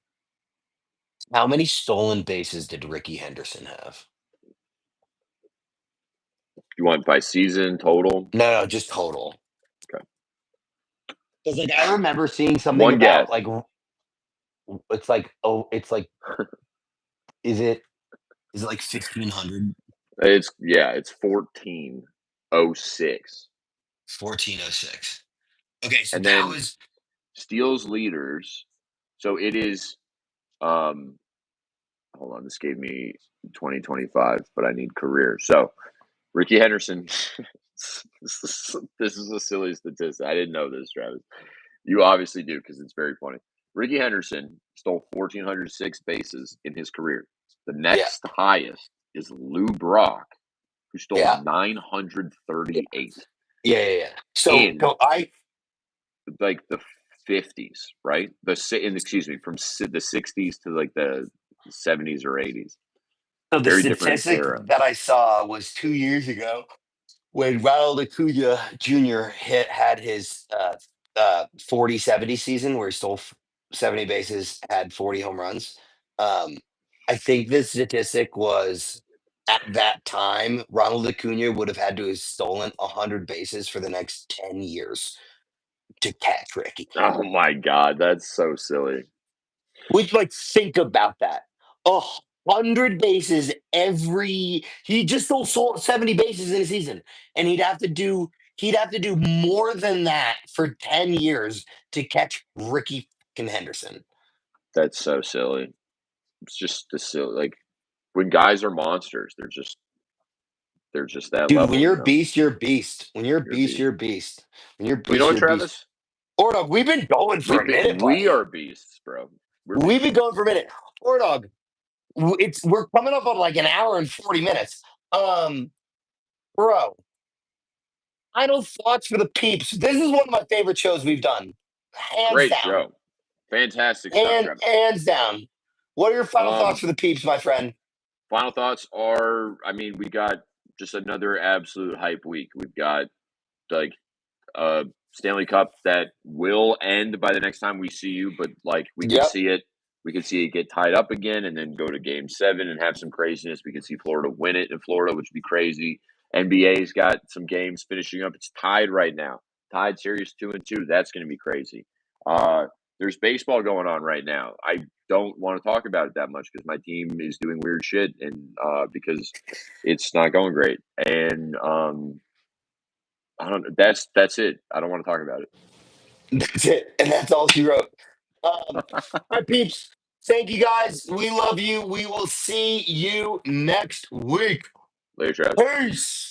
How many stolen bases did Ricky Henderson have? You want by season total? No, just total. Okay. Because like I remember seeing something One about guess. like it's like is it like 1,500? It's 1406. 1406. Okay, so And that then was steals leaders. So it is hold on, this gave me 2025, but I need career. So Ricky Henderson, this is a silly statistic. I didn't know this, Travis. You obviously do because it's very funny. Ricky Henderson stole 1,406 bases in his career. The yeah, next highest is Lou Brock, who stole yeah, yeah, 938 yeah. in So I like the 50s, right? Excuse me, from the 60s to like the 70s or 80s. so the Very different statistic era. that I saw was 2 years ago when Ronald Acuna Jr. had his 40-70 season where he stole 70 bases, had 40 home runs. Um, I think the statistic was at that time, Ronald Acuna would have had to have stolen 100 bases for the next 10 years to catch Ricky. Oh my God, that's so silly. Which, like, think about that. 100 bases he just stole 70 bases in a season. And he'd have to do more than that for 10 years to catch Ricky fucking Henderson. That's so silly. It's just the silly. Like when guys are monsters, they're just that Dude, when level. you're a beast, you're a beast. When you're a You're a beast, beast. you're a beast. When you're a Well, you know beast, what, you're a beast. Travis? Ordog, we've been going for a minute, We buddy. are beasts, bro. We're We've been beasts. going for a minute. Ordog, we're coming up on like an hour and 40 minutes. Um, bro, final thoughts for the peeps. This is one of my favorite shows we've done. Hands Great down. show. Fantastic stuff, Travis. Hands down. What are your final thoughts Um, for the peeps, my friend? Final thoughts are, I mean, we got just another absolute hype week. We've got like Stanley Cup that will end by the next time we see you, but like Yep. we could see it get tied up again and then go to game 7 and have some craziness. We could see Florida win it in Florida, which would be crazy. NBA's got some games finishing up. It's tied right now. Tied series 2-2. That's going to be crazy. Uh, there's baseball going on right now. I don't want to talk about it that much because my team is doing weird shit and because it's not going great. And I don't know. That's it. I don't want to talk about it. That's it. And that's all she wrote. All right, peeps. Thank you guys. We love you. We will see you next week. Later, Travis. Peace.